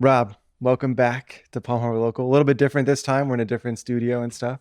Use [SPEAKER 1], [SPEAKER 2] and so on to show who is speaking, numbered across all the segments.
[SPEAKER 1] Rob, welcome back to Palm Harbor Local. A little bit different this time. We're in a different studio and stuff.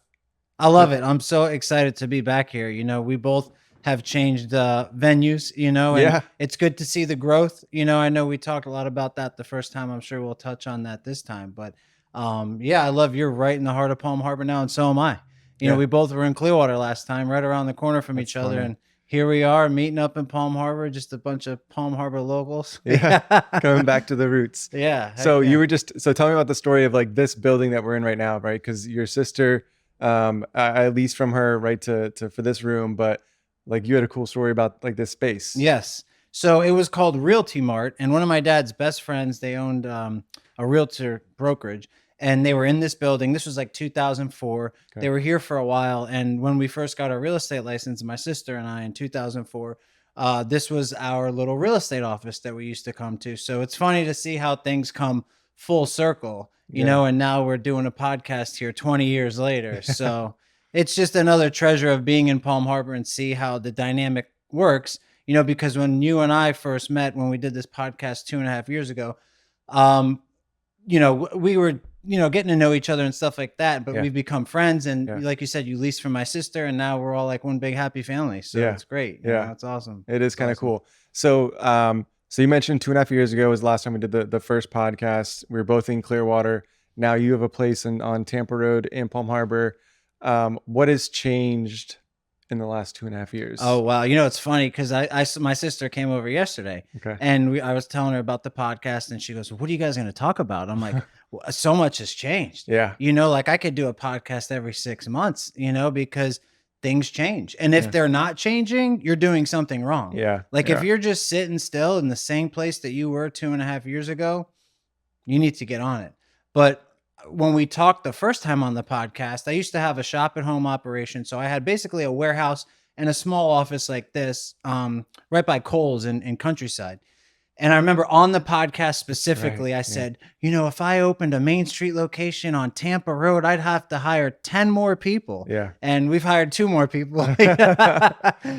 [SPEAKER 2] I love it. I'm so excited to be back here. We both have changed venues, and
[SPEAKER 1] Yeah,
[SPEAKER 2] it's good to see the growth. I know we talked a lot about that the first time. I'm sure we'll touch on that this time. But yeah, I love you're right in the heart of Palm Harbor now, and so am I.
[SPEAKER 1] yeah,
[SPEAKER 2] We both were in Clearwater last time, right around the corner from
[SPEAKER 1] that's
[SPEAKER 2] each other.
[SPEAKER 1] funny.
[SPEAKER 2] And here we are meeting up in Palm Harbor, just a bunch of Palm Harbor locals.
[SPEAKER 1] Yeah, coming back to the roots.
[SPEAKER 2] Yeah, heck
[SPEAKER 1] So
[SPEAKER 2] yeah.
[SPEAKER 1] so tell me about the story of like this building that we're in right now, right? Because your sister, I leased from her, right, to for this room, but like you had a cool story about like this space.
[SPEAKER 2] Yes. So it was called Realty Mart, and one of my dad's best friends, they owned a realtor brokerage, and they were in this building. This was like 2004.
[SPEAKER 1] Okay.
[SPEAKER 2] They were here for a while, and when we first got our real estate license, my sister and I in 2004, this was our little real estate office that we used to come to. So it's funny to see how things come full circle,
[SPEAKER 1] Yeah.
[SPEAKER 2] and now we're doing a podcast here 20 years later. So it's just another treasure of being in Palm Harbor and see how the dynamic works. Because when you and I first met, when we did this podcast 2.5 years ago, um, we were, getting to know each other and stuff like that, but
[SPEAKER 1] Yeah.
[SPEAKER 2] we've become friends. And
[SPEAKER 1] Yeah.
[SPEAKER 2] like you said, you leased from my sister, and now we're all like one big happy family. So
[SPEAKER 1] Yeah.
[SPEAKER 2] it's great.
[SPEAKER 1] Yeah.
[SPEAKER 2] It's awesome.
[SPEAKER 1] It is
[SPEAKER 2] It's
[SPEAKER 1] kind of
[SPEAKER 2] awesome.
[SPEAKER 1] cool. So you mentioned 2.5 years ago was the last time we did the first podcast. We were both in Clearwater. Now you have a place on Tampa Road in Palm Harbor. What has changed in the last 2.5 years?
[SPEAKER 2] Oh, wow. It's funny because my sister came over yesterday,
[SPEAKER 1] Okay.
[SPEAKER 2] and I was telling her about the podcast, and she goes, "What are you guys going to talk about?" I'm like, well, so much has changed.
[SPEAKER 1] Yeah.
[SPEAKER 2] Like I could do a podcast every 6 months, because things change. And if
[SPEAKER 1] Yeah.
[SPEAKER 2] they're not changing, you're doing something wrong.
[SPEAKER 1] Yeah.
[SPEAKER 2] Like
[SPEAKER 1] Yeah.
[SPEAKER 2] if you're just sitting still in the same place that you were 2.5 years ago, you need to get on it. But when we talked the first time on the podcast, I used to have a shop at home operation. So I had basically a warehouse and a small office like this, right by Kohl's in Countryside. And I remember on the podcast specifically,
[SPEAKER 1] Right.
[SPEAKER 2] I said, if I opened a Main Street location on Tampa Road, I'd have to hire 10 more people.
[SPEAKER 1] Yeah.
[SPEAKER 2] And we've hired 2 more people.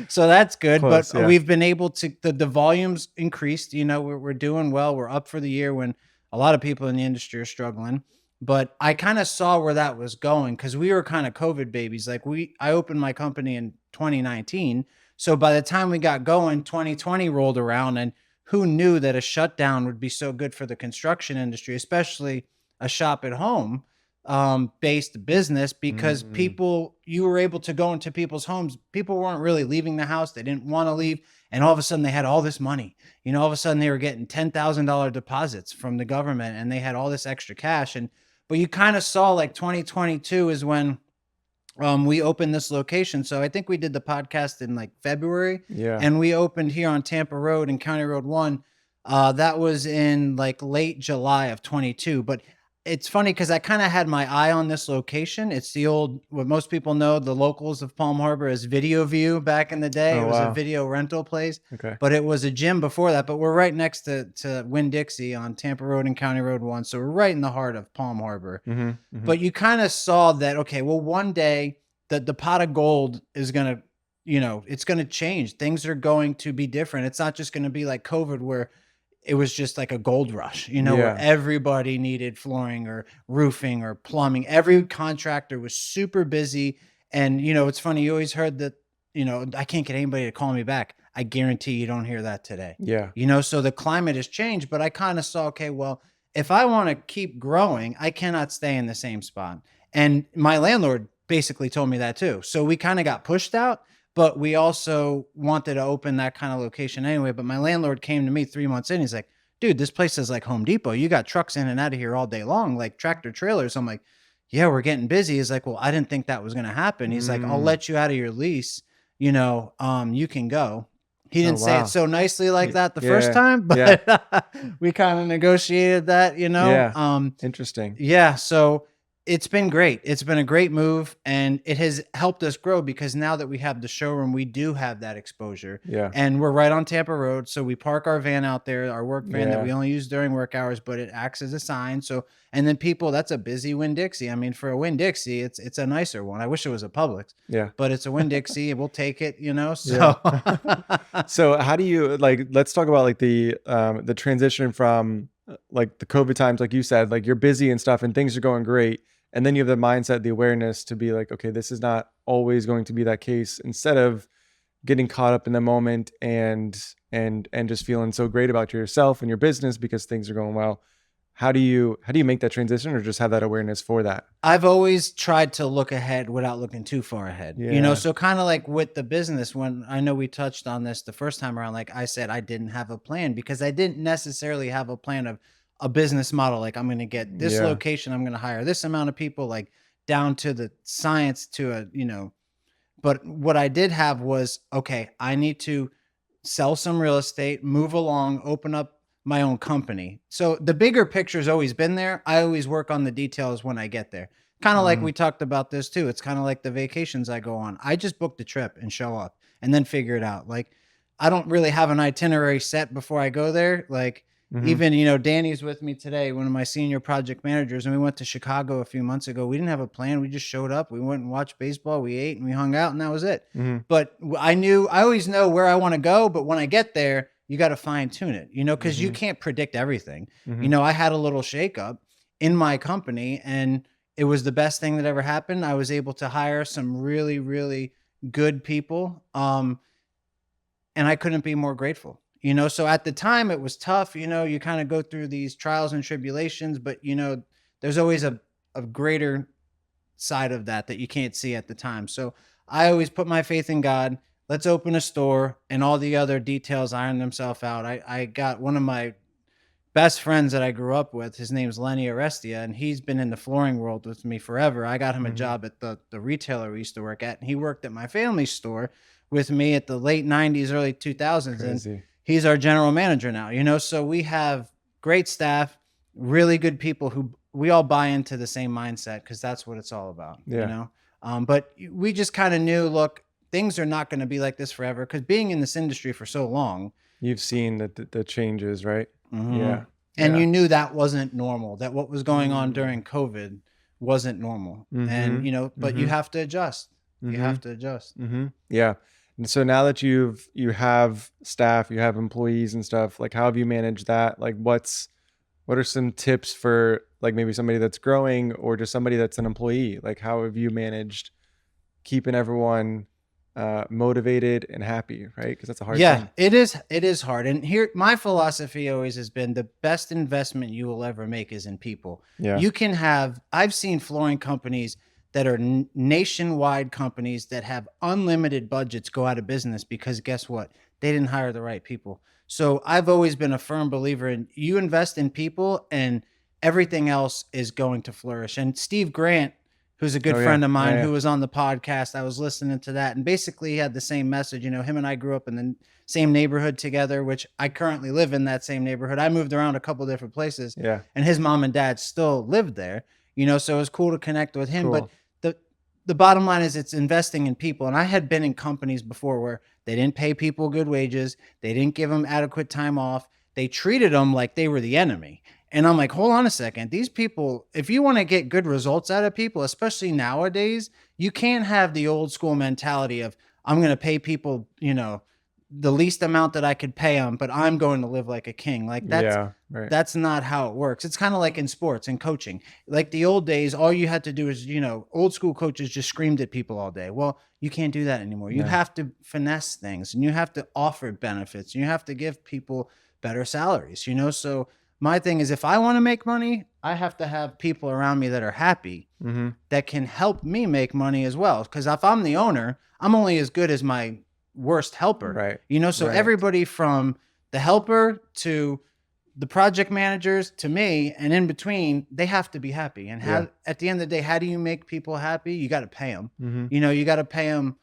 [SPEAKER 2] So that's good.
[SPEAKER 1] Close,
[SPEAKER 2] But
[SPEAKER 1] yeah.
[SPEAKER 2] we've been able to, the volumes increased. We're doing well. We're up for the year when a lot of people in the industry are struggling. But I kind of saw where that was going because we were kind of COVID babies. Like I opened my company in 2019. So by the time we got going, 2020 rolled around, and who knew that a shutdown would be so good for the construction industry, especially a shop at home based business, because you were able to go into people's homes. People weren't really leaving the house. They didn't want to leave. And all of a sudden they had all this money, all of a sudden they were getting $10,000 deposits from the government, and they had all this extra cash. But you kind of saw like 2022 is when we opened this location. So I think we did the podcast in like February.
[SPEAKER 1] Yeah.
[SPEAKER 2] And we opened here on Tampa Road and County Road 1. That was in like late July of 22. But it's funny because I kind of had my eye on this location. It's the old, what most people know, the locals of Palm Harbor as Video View back in the day.
[SPEAKER 1] Oh,
[SPEAKER 2] It was
[SPEAKER 1] wow.
[SPEAKER 2] a video rental place.
[SPEAKER 1] Okay.
[SPEAKER 2] But it was a gym before that. But we're right next to Winn-Dixie on Tampa Road and County Road 1. So we're right in the heart of Palm Harbor. But you kind of saw that, okay, well, one day the pot of gold is going to, it's going to change. Things are going to be different. It's not just going to be like COVID where it was just like a gold rush, where
[SPEAKER 1] Yeah.
[SPEAKER 2] everybody needed flooring or roofing or plumbing. Every contractor was super busy. And, it's funny. You always heard that, I can't get anybody to call me back. I guarantee you don't hear that today.
[SPEAKER 1] Yeah.
[SPEAKER 2] So the climate has changed, but I kind of saw, okay, well, if I want to keep growing, I cannot stay in the same spot. And my landlord basically told me that too. So we kind of got pushed out, but we also wanted to open that kind of location anyway. But my landlord came to me 3 months in. He's like, dude, this place is like Home Depot. You got trucks in and out of here all day long, like tractor trailers. I'm like, yeah, we're getting busy. He's like, well, I didn't think that was going to happen. He's like, I'll let you out of your lease. You can go. He didn't say
[SPEAKER 1] wow.
[SPEAKER 2] it so nicely like that the
[SPEAKER 1] Yeah.
[SPEAKER 2] first time, but we kind of negotiated that,
[SPEAKER 1] Yeah. Interesting.
[SPEAKER 2] Yeah. So it's been great. It's been a great move, and it has helped us grow because now that we have the showroom, we do have that exposure.
[SPEAKER 1] Yeah.
[SPEAKER 2] And we're right on Tampa Road. So we park our van out there, our work van that
[SPEAKER 1] Yeah.
[SPEAKER 2] we only use during work hours, but it acts as a sign. So, and then that's a busy Winn-Dixie. I mean, for a Winn-Dixie, it's a nicer one. I wish it was a Publix,
[SPEAKER 1] Yeah.
[SPEAKER 2] but it's a Winn-Dixie. We'll take it, so.
[SPEAKER 1] So how do you let's talk about like the transition from like the COVID times, like you said, like you're busy and stuff and things are going great. And then you have the mindset, the awareness to be like, okay, this is not always going to be that case, instead of getting caught up in the moment and just feeling so great about yourself and your business because things are going well. How do you make that transition, or just have that awareness for that?
[SPEAKER 2] I've always tried to look ahead without looking too far ahead,
[SPEAKER 1] Yeah.
[SPEAKER 2] so kind of like with the business, when I know we touched on this the first time around, like I said, I didn't have a plan because I didn't necessarily have a plan of a business model. Like I'm going to get this
[SPEAKER 1] Yeah.
[SPEAKER 2] location, I'm going to hire this amount of people, like down to the science to but what I did have was, okay, I need to sell some real estate, move along, open up my own company. So the bigger picture's always been there. I always work on the details when I get there. Kind of like
[SPEAKER 1] Mhm.
[SPEAKER 2] we talked about this too. It's kind of like the vacations I go on. I just book the trip and show up and then figure it out. Like I don't really have an itinerary set before I go there. Like
[SPEAKER 1] Mhm.
[SPEAKER 2] even, Danny's with me today, one of my senior project managers, and we went to Chicago a few months ago. We didn't have a plan. We just showed up. We went and watched baseball. We ate and we hung out, and that was it.
[SPEAKER 1] Mhm.
[SPEAKER 2] But I always know where I want to go. But when I get there, you got to fine tune it, because you
[SPEAKER 1] Mhm.
[SPEAKER 2] can't predict everything.
[SPEAKER 1] Mhm.
[SPEAKER 2] I had a little shakeup in my company, and it was the best thing that ever happened. I was able to hire some really, really good people. And I couldn't be more grateful. So at the time it was tough. You kind of go through these trials and tribulations, but there's always a greater side of that you can't see at the time. So I always put my faith in God. Let's open a store, and all the other details iron themselves out. I got one of my best friends that I grew up with. His name's Lenny Arestia, and he's been in the flooring world with me forever. I got him a
[SPEAKER 1] Mhm.
[SPEAKER 2] job at the retailer we used to work at, and he worked at my family's store with me at the late 90s, early 2000s. And
[SPEAKER 1] Crazy.
[SPEAKER 2] he's our general manager now, so we have great staff, really good people who we all buy into the same mindset because that's what it's all about.
[SPEAKER 1] Yeah.
[SPEAKER 2] But we just kind of knew, look, things are not going to be like this forever because being in this industry for so long.
[SPEAKER 1] You've seen the changes, right?
[SPEAKER 2] Mhm.
[SPEAKER 1] Yeah.
[SPEAKER 2] And
[SPEAKER 1] Yeah.
[SPEAKER 2] you knew that wasn't normal, that what was going on
[SPEAKER 1] Mm.
[SPEAKER 2] during COVID wasn't normal. And,
[SPEAKER 1] Mhm.
[SPEAKER 2] but you
[SPEAKER 1] Mhm.
[SPEAKER 2] have to adjust. You have
[SPEAKER 1] Mhm.
[SPEAKER 2] to adjust.
[SPEAKER 1] Mhm. Yeah. And so now that you have staff, you have employees and stuff, like how have you managed that? Like what are some tips for like maybe somebody that's growing or just somebody that's an employee? Like how have you managed keeping everyone motivated and happy, right? Because that's a hard
[SPEAKER 2] Yeah,
[SPEAKER 1] thing.
[SPEAKER 2] it is hard. And here my philosophy always has been the best investment you will ever make is in people.
[SPEAKER 1] Yeah.
[SPEAKER 2] I've seen flooring companies that are nationwide companies that have unlimited budgets go out of business because guess what? They didn't hire the right people. So I've always been a firm believer in you invest in people and everything else is going to flourish. And Steve Grant, who's a good
[SPEAKER 1] Oh yeah.
[SPEAKER 2] friend of
[SPEAKER 1] Yeah.
[SPEAKER 2] mine,
[SPEAKER 1] Yeah.
[SPEAKER 2] who was on the podcast, I was listening to that, and basically he had the same message. Him and I grew up in the same neighborhood together, which I currently live in that same neighborhood. I moved around a couple different places,
[SPEAKER 1] Yeah.
[SPEAKER 2] and his mom and dad still lived there. So it was cool to connect with him. But
[SPEAKER 1] Cool.
[SPEAKER 2] the the bottom line is it's investing in people. And I had been in companies before where they didn't pay people good wages, they didn't give them adequate time off, they treated them like they were the enemy. And I'm like, hold on a second. These people, if you want to get good results out of people, especially nowadays, you can't have the old school mentality of, I'm going to pay people, the least amount that I could pay them, but I'm going to live like a king. Like
[SPEAKER 1] Yeah. Right.
[SPEAKER 2] that's not how it works. It's kind of like in sports and coaching. Like the old days, all you had to do is, old school coaches just screamed at people all day. Well, you can't do that anymore. You
[SPEAKER 1] No.
[SPEAKER 2] have to finesse things and you have to offer benefits and you have to give people better salaries. So my thing is if I want to make money, I have to have people around me that are happy
[SPEAKER 1] Mm-hmm.
[SPEAKER 2] that can help me make money as well. Because if I'm the owner, I'm only as good as my worst helper.
[SPEAKER 1] Right.
[SPEAKER 2] So
[SPEAKER 1] Right.
[SPEAKER 2] everybody from the helper to the project managers to me and in between, they have to be happy. And
[SPEAKER 1] Yeah.
[SPEAKER 2] at the end of the day, how do you make people happy? You got to pay them.
[SPEAKER 1] Mm-hmm.
[SPEAKER 2] You got to pay them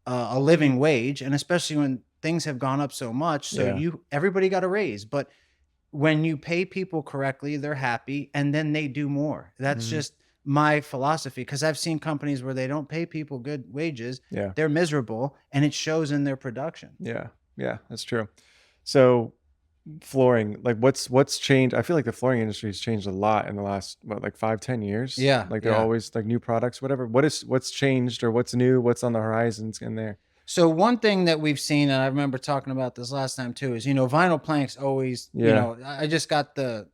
[SPEAKER 2] a living wage, and especially when things have gone up so much. So
[SPEAKER 1] Yeah.
[SPEAKER 2] everybody got a raise, but when you pay people correctly, they're happy and then they do more. That's
[SPEAKER 1] Mhm.
[SPEAKER 2] just my philosophy because I've seen companies where they don't pay people good wages.
[SPEAKER 1] Yeah.
[SPEAKER 2] They're miserable and it shows in their production.
[SPEAKER 1] Yeah. Yeah. That's true. So flooring, like what's changed? I feel like the flooring industry has changed a lot in the last like 5-10 years.
[SPEAKER 2] Yeah,
[SPEAKER 1] Like they're
[SPEAKER 2] yeah.
[SPEAKER 1] always like new products, whatever. What's changed or what's new? What's on the horizons in there?
[SPEAKER 2] So one thing that we've seen, and I remember talking about this last time too, is vinyl planks always.
[SPEAKER 1] Yeah.
[SPEAKER 2] I just got the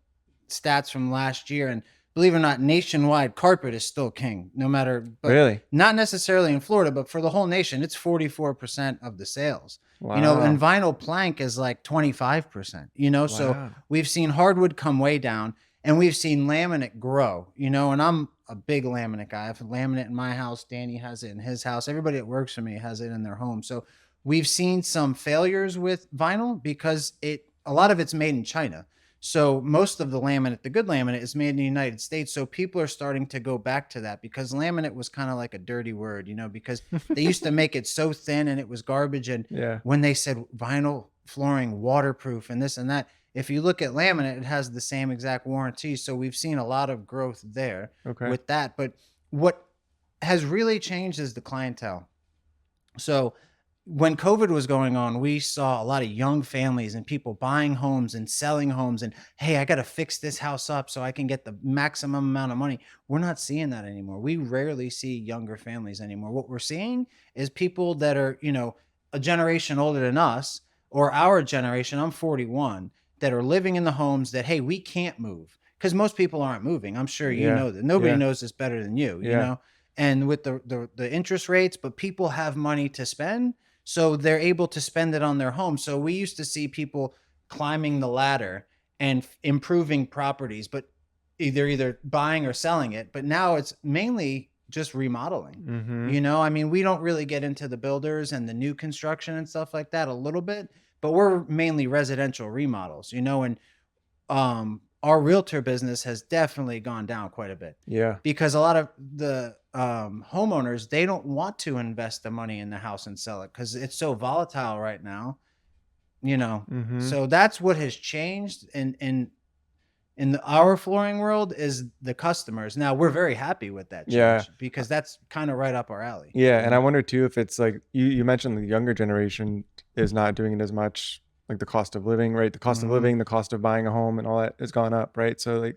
[SPEAKER 2] stats from last year, and believe it or not, nationwide carpet is still king, no matter, but
[SPEAKER 1] Really?
[SPEAKER 2] not necessarily in Florida, but for the whole nation, it's 44% of the sales. And
[SPEAKER 1] Wow.
[SPEAKER 2] vinyl plank is like 25%, so
[SPEAKER 1] Wow.
[SPEAKER 2] we've seen hardwood come way down, and we've seen laminate grow, and I'm a big laminate guy. I have laminate in my house. Danny has it in his house. Everybody that works for me has it in their home. So we've seen some failures with vinyl because a lot of it's made in China. So most of the laminate, the good laminate, is made in the United States. So people are starting to go back to that because laminate was kind of like a dirty word, because they used to make it so thin and it was garbage. And
[SPEAKER 1] Yeah.
[SPEAKER 2] when they said vinyl flooring, waterproof, and this and that, if you look at laminate, it has the same exact warranty. So we've seen a lot of growth there
[SPEAKER 1] Okay.
[SPEAKER 2] with that. But what has really changed is the clientele. So when COVID was going on, we saw a lot of young families and people buying homes and selling homes. And hey, I got to fix this house up so I can get the maximum amount of money. We're not seeing that anymore. We rarely see younger families anymore. What we're seeing is people that are, a generation older than us or our generation. I'm 41, that are living in the homes that, hey, we can't move because most people aren't moving. I'm sure you
[SPEAKER 1] Yeah.
[SPEAKER 2] know that. Nobody
[SPEAKER 1] Yeah.
[SPEAKER 2] knows this better than you,
[SPEAKER 1] Yeah.
[SPEAKER 2] and with the interest rates, but people have money to spend. So they're able to spend it on their home. So we used to see people climbing the ladder and improving properties, but either buying or selling it. But now it's mainly just remodeling.
[SPEAKER 1] Mm-hmm.
[SPEAKER 2] We don't really get into the builders and the new construction and stuff like that a little bit, but we're mainly residential remodels, and our realtor business has definitely gone down quite a bit
[SPEAKER 1] Yeah.
[SPEAKER 2] because a lot of the homeowners, they don't want to invest the money in the house and sell it because it's so volatile right now,
[SPEAKER 1] Mm-hmm.
[SPEAKER 2] so that's what has changed our flooring world is the customers. Now we're very happy with that
[SPEAKER 1] Yeah.
[SPEAKER 2] change because that's kind of right up our alley.
[SPEAKER 1] Yeah. And I wonder too if it's like you mentioned the younger generation is not doing it as much, like the cost of living, right? The cost of living, the cost of buying a home and all that has gone up, right? So like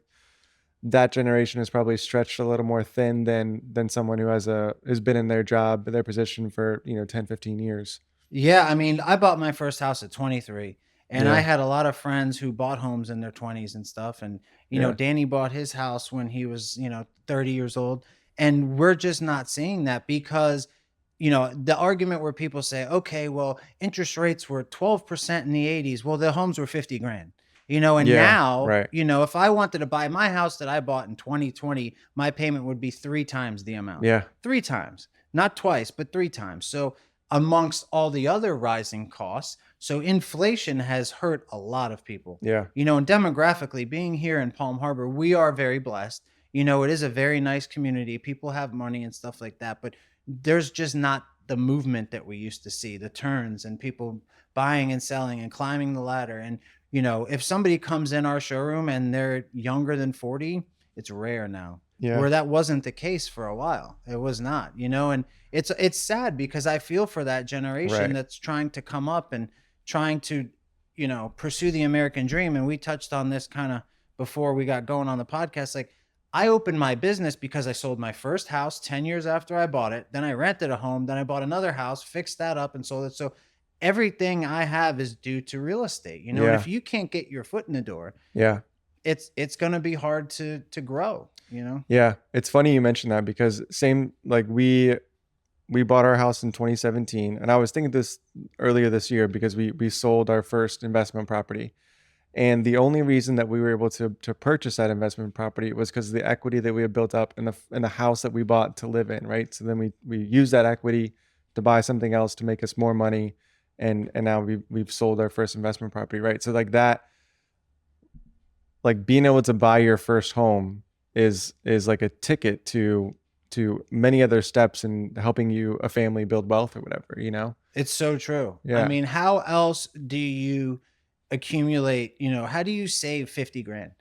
[SPEAKER 1] that generation is probably stretched a little more thin than someone who has been in their job, their position for, 10, 15 years.
[SPEAKER 2] Yeah, I bought my first house at 23, and I
[SPEAKER 1] Yeah.
[SPEAKER 2] had a lot of friends who bought homes in their 20s and stuff. And,
[SPEAKER 1] Yeah.
[SPEAKER 2] Danny bought his house when he was, 30 years old. And we're just not seeing that because, the argument where people say, okay, well, interest rates were 12% in the 80s. Well, the homes were 50 grand, and
[SPEAKER 1] Yeah.
[SPEAKER 2] now,
[SPEAKER 1] Right.
[SPEAKER 2] if I wanted to buy my house that I bought in 2020, my payment would be 3 times the amount.
[SPEAKER 1] Yeah.
[SPEAKER 2] 3 times, not twice, but 3 times. So, amongst all the other rising costs. So inflation has hurt a lot of people.
[SPEAKER 1] Yeah.
[SPEAKER 2] And demographically, being here in Palm Harbor, we are very blessed. It is a very nice community. People have money and stuff like that, but there's just not the movement that we used to see, the turns and people buying and selling and climbing the ladder. And, if somebody comes in our showroom and they're younger than 40, it's rare now.
[SPEAKER 1] Yeah.
[SPEAKER 2] Where that wasn't the case for a while. It was not, and it's sad because I feel for that generation
[SPEAKER 1] Right.
[SPEAKER 2] that's trying to come up and trying to, pursue the American dream. And we touched on this kind of before we got going on the podcast. Like, I opened my business because I sold my first house 10 years after I bought it. Then I rented a home. Then I bought another house, fixed that up and sold it. So everything I have is due to real estate, and
[SPEAKER 1] Yeah.
[SPEAKER 2] if you can't get your foot in the door,
[SPEAKER 1] Yeah.
[SPEAKER 2] it's going to be hard to grow,
[SPEAKER 1] Yeah. It's funny you mentioned that because same, like we bought our house in 2017, and I was thinking this earlier this year because we sold our first investment property. And the only reason that we were able to purchase that investment property was because of the equity that we had built up in the house that we bought to live in, right? So then we used that equity to buy something else to make us more money, and now we've sold our first investment property, right? So like that, like being able to buy your first home is like a ticket to many other steps in helping a family build wealth or whatever.
[SPEAKER 2] It's so true.
[SPEAKER 1] Yeah.
[SPEAKER 2] How else do you accumulate, how do you save 50 grand,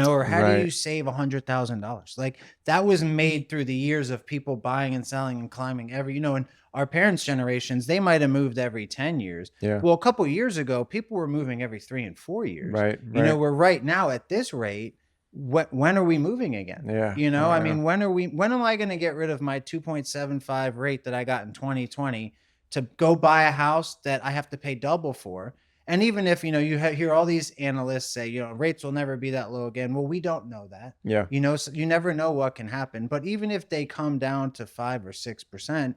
[SPEAKER 2] or how do you
[SPEAKER 1] Right.
[SPEAKER 2] save $100,000? Like, that was made through the years of people buying and selling and climbing and our parents' generations, they might have moved every 10 years.
[SPEAKER 1] Yeah.
[SPEAKER 2] Well, a couple of years ago, people were moving every 3 and 4 years.
[SPEAKER 1] Right.
[SPEAKER 2] We're right now at this rate. When are we moving again?
[SPEAKER 1] Yeah.
[SPEAKER 2] When am I going to get rid of my 2.75 rate that I got in 2020 to go buy a house that I have to pay double for? And even if, you know, you hear all these analysts say, you know, rates will never be that low again. Well, we don't know that.
[SPEAKER 1] Yeah.
[SPEAKER 2] You know, so you never know what can happen. But even if they come down to 5 or 6%,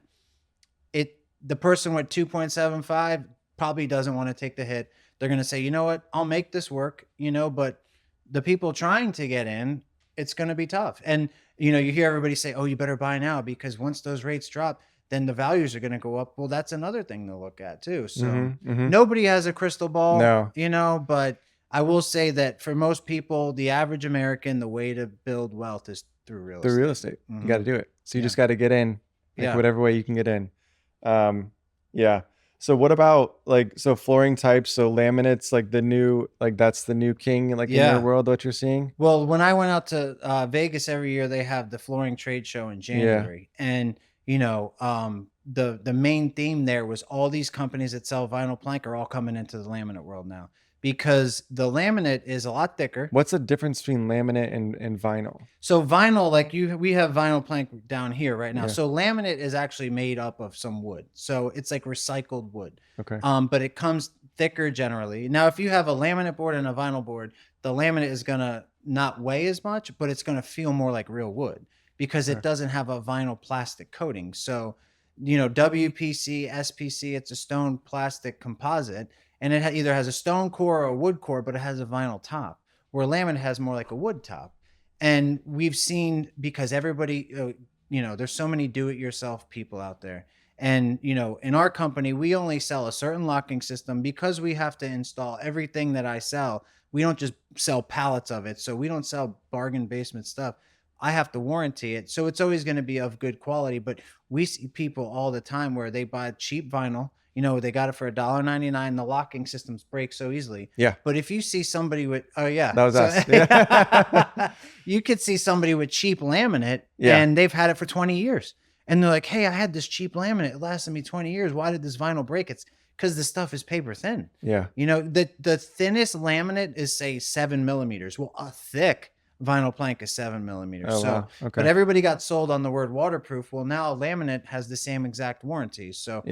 [SPEAKER 2] the person with 2.75 probably doesn't want to take the hit. They're going to say, you know what, I'll make this work, you know, but the people trying to get in, it's going to be tough. And, you know, you hear everybody say, oh, you better buy now because once those rates drop, then the values are going to go up. Well, that's another thing to look at too. So nobody has a crystal ball,
[SPEAKER 1] No.
[SPEAKER 2] you know, but I will say that for most people, the average American, the way to build wealth is through real estate.
[SPEAKER 1] Through real estate. You got to do it. So you just got to get in, like whatever way you can get in. Yeah. So what about like, so flooring types, so laminates, like the new, like that's the new king, like in your world, what you're seeing?
[SPEAKER 2] Well, when I went out to Vegas every year, they have the flooring trade show in January. And, you know, the main theme there was all these companies that sell vinyl plank are all coming into the laminate world now because the laminate is a lot thicker.
[SPEAKER 1] What's the difference between laminate and vinyl?
[SPEAKER 2] So vinyl, like we have vinyl plank down here right now. So laminate is actually made up of some wood. So it's like recycled wood.
[SPEAKER 1] Okay.
[SPEAKER 2] But it comes thicker generally. Now, if you have a laminate board and a vinyl board, the laminate is going to not weigh as much, but it's going to feel more like real wood because it doesn't have a vinyl plastic coating. So, you know, WPC, SPC, it's a stone plastic composite, and it either has a stone core or a wood core, but it has a vinyl top, where laminate has more like a wood top. And we've seen, because everybody, you know, there's so many do-it-yourself people out there. And, you know, in our company, we only sell a certain locking system because we have to install everything that I sell. We don't just sell pallets of it. So we don't sell bargain basement stuff. I have to warranty it. So it's always going to be of good quality. But we see people all the time where they buy cheap vinyl. You know, they got it for $1.99. The locking systems break so easily.
[SPEAKER 1] Yeah.
[SPEAKER 2] But if you see somebody with,
[SPEAKER 1] that was us. Yeah.
[SPEAKER 2] You could see somebody with cheap laminate and they've had it for 20 years. And they're like, hey, I had this cheap laminate. It lasted me 20 years. Why did this vinyl break? It's because the stuff is paper thin.
[SPEAKER 1] Yeah.
[SPEAKER 2] You know, the thinnest laminate is, say, 7 millimeters. Well, a thick vinyl plank is 7 millimeters.
[SPEAKER 1] Oh,
[SPEAKER 2] so,
[SPEAKER 1] wow. Okay.
[SPEAKER 2] But everybody got sold on the word waterproof. Well, now laminate has the same exact warranty. So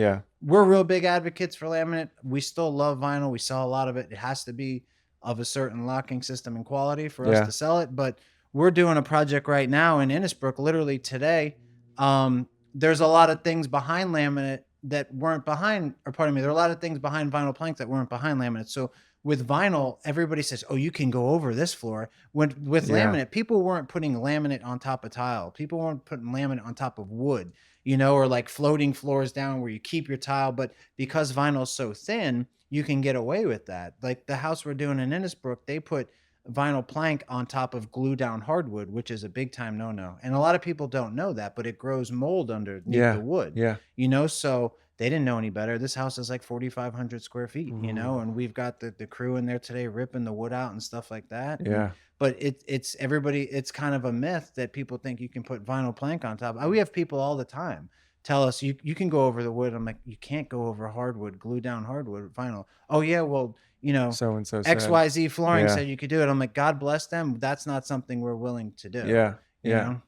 [SPEAKER 2] we're real big advocates for laminate. We still love vinyl. We sell a lot of it. It has to be of a certain locking system and quality for us to sell it. But we're doing a project right now in Innisbrook, literally today. There's a lot of things behind laminate that weren't behind, or pardon me, there are a lot of things behind vinyl plank that weren't behind laminate. So with vinyl, everybody says, oh, you can go over this floor. With laminate, people weren't putting laminate on top of tile. People weren't putting laminate on top of wood, you know, or like floating floors down where you keep your tile. But because vinyl is so thin, you can get away with that. Like the house we're doing in Innisbrook, they put vinyl plank on top of glue down hardwood, which is a big time no-no. And a lot of people don't know that, but it grows mold underneath the wood.
[SPEAKER 1] Yeah.
[SPEAKER 2] You know, so they didn't know any better. This house is like 4,500 square feet, you know, and we've got the crew in there today ripping the wood out and stuff like that.
[SPEAKER 1] Yeah.
[SPEAKER 2] But it's everybody, it's kind of a myth that people think you can put vinyl plank on top. We have people all the time tell us you can go over the wood. I'm like, you can't go over hardwood, glue down hardwood vinyl. Oh yeah, well, you know,
[SPEAKER 1] so and so
[SPEAKER 2] XYZ Flooring said you could do it. I'm like, God bless them. That's not something we're willing to do.
[SPEAKER 1] Yeah.
[SPEAKER 2] You know?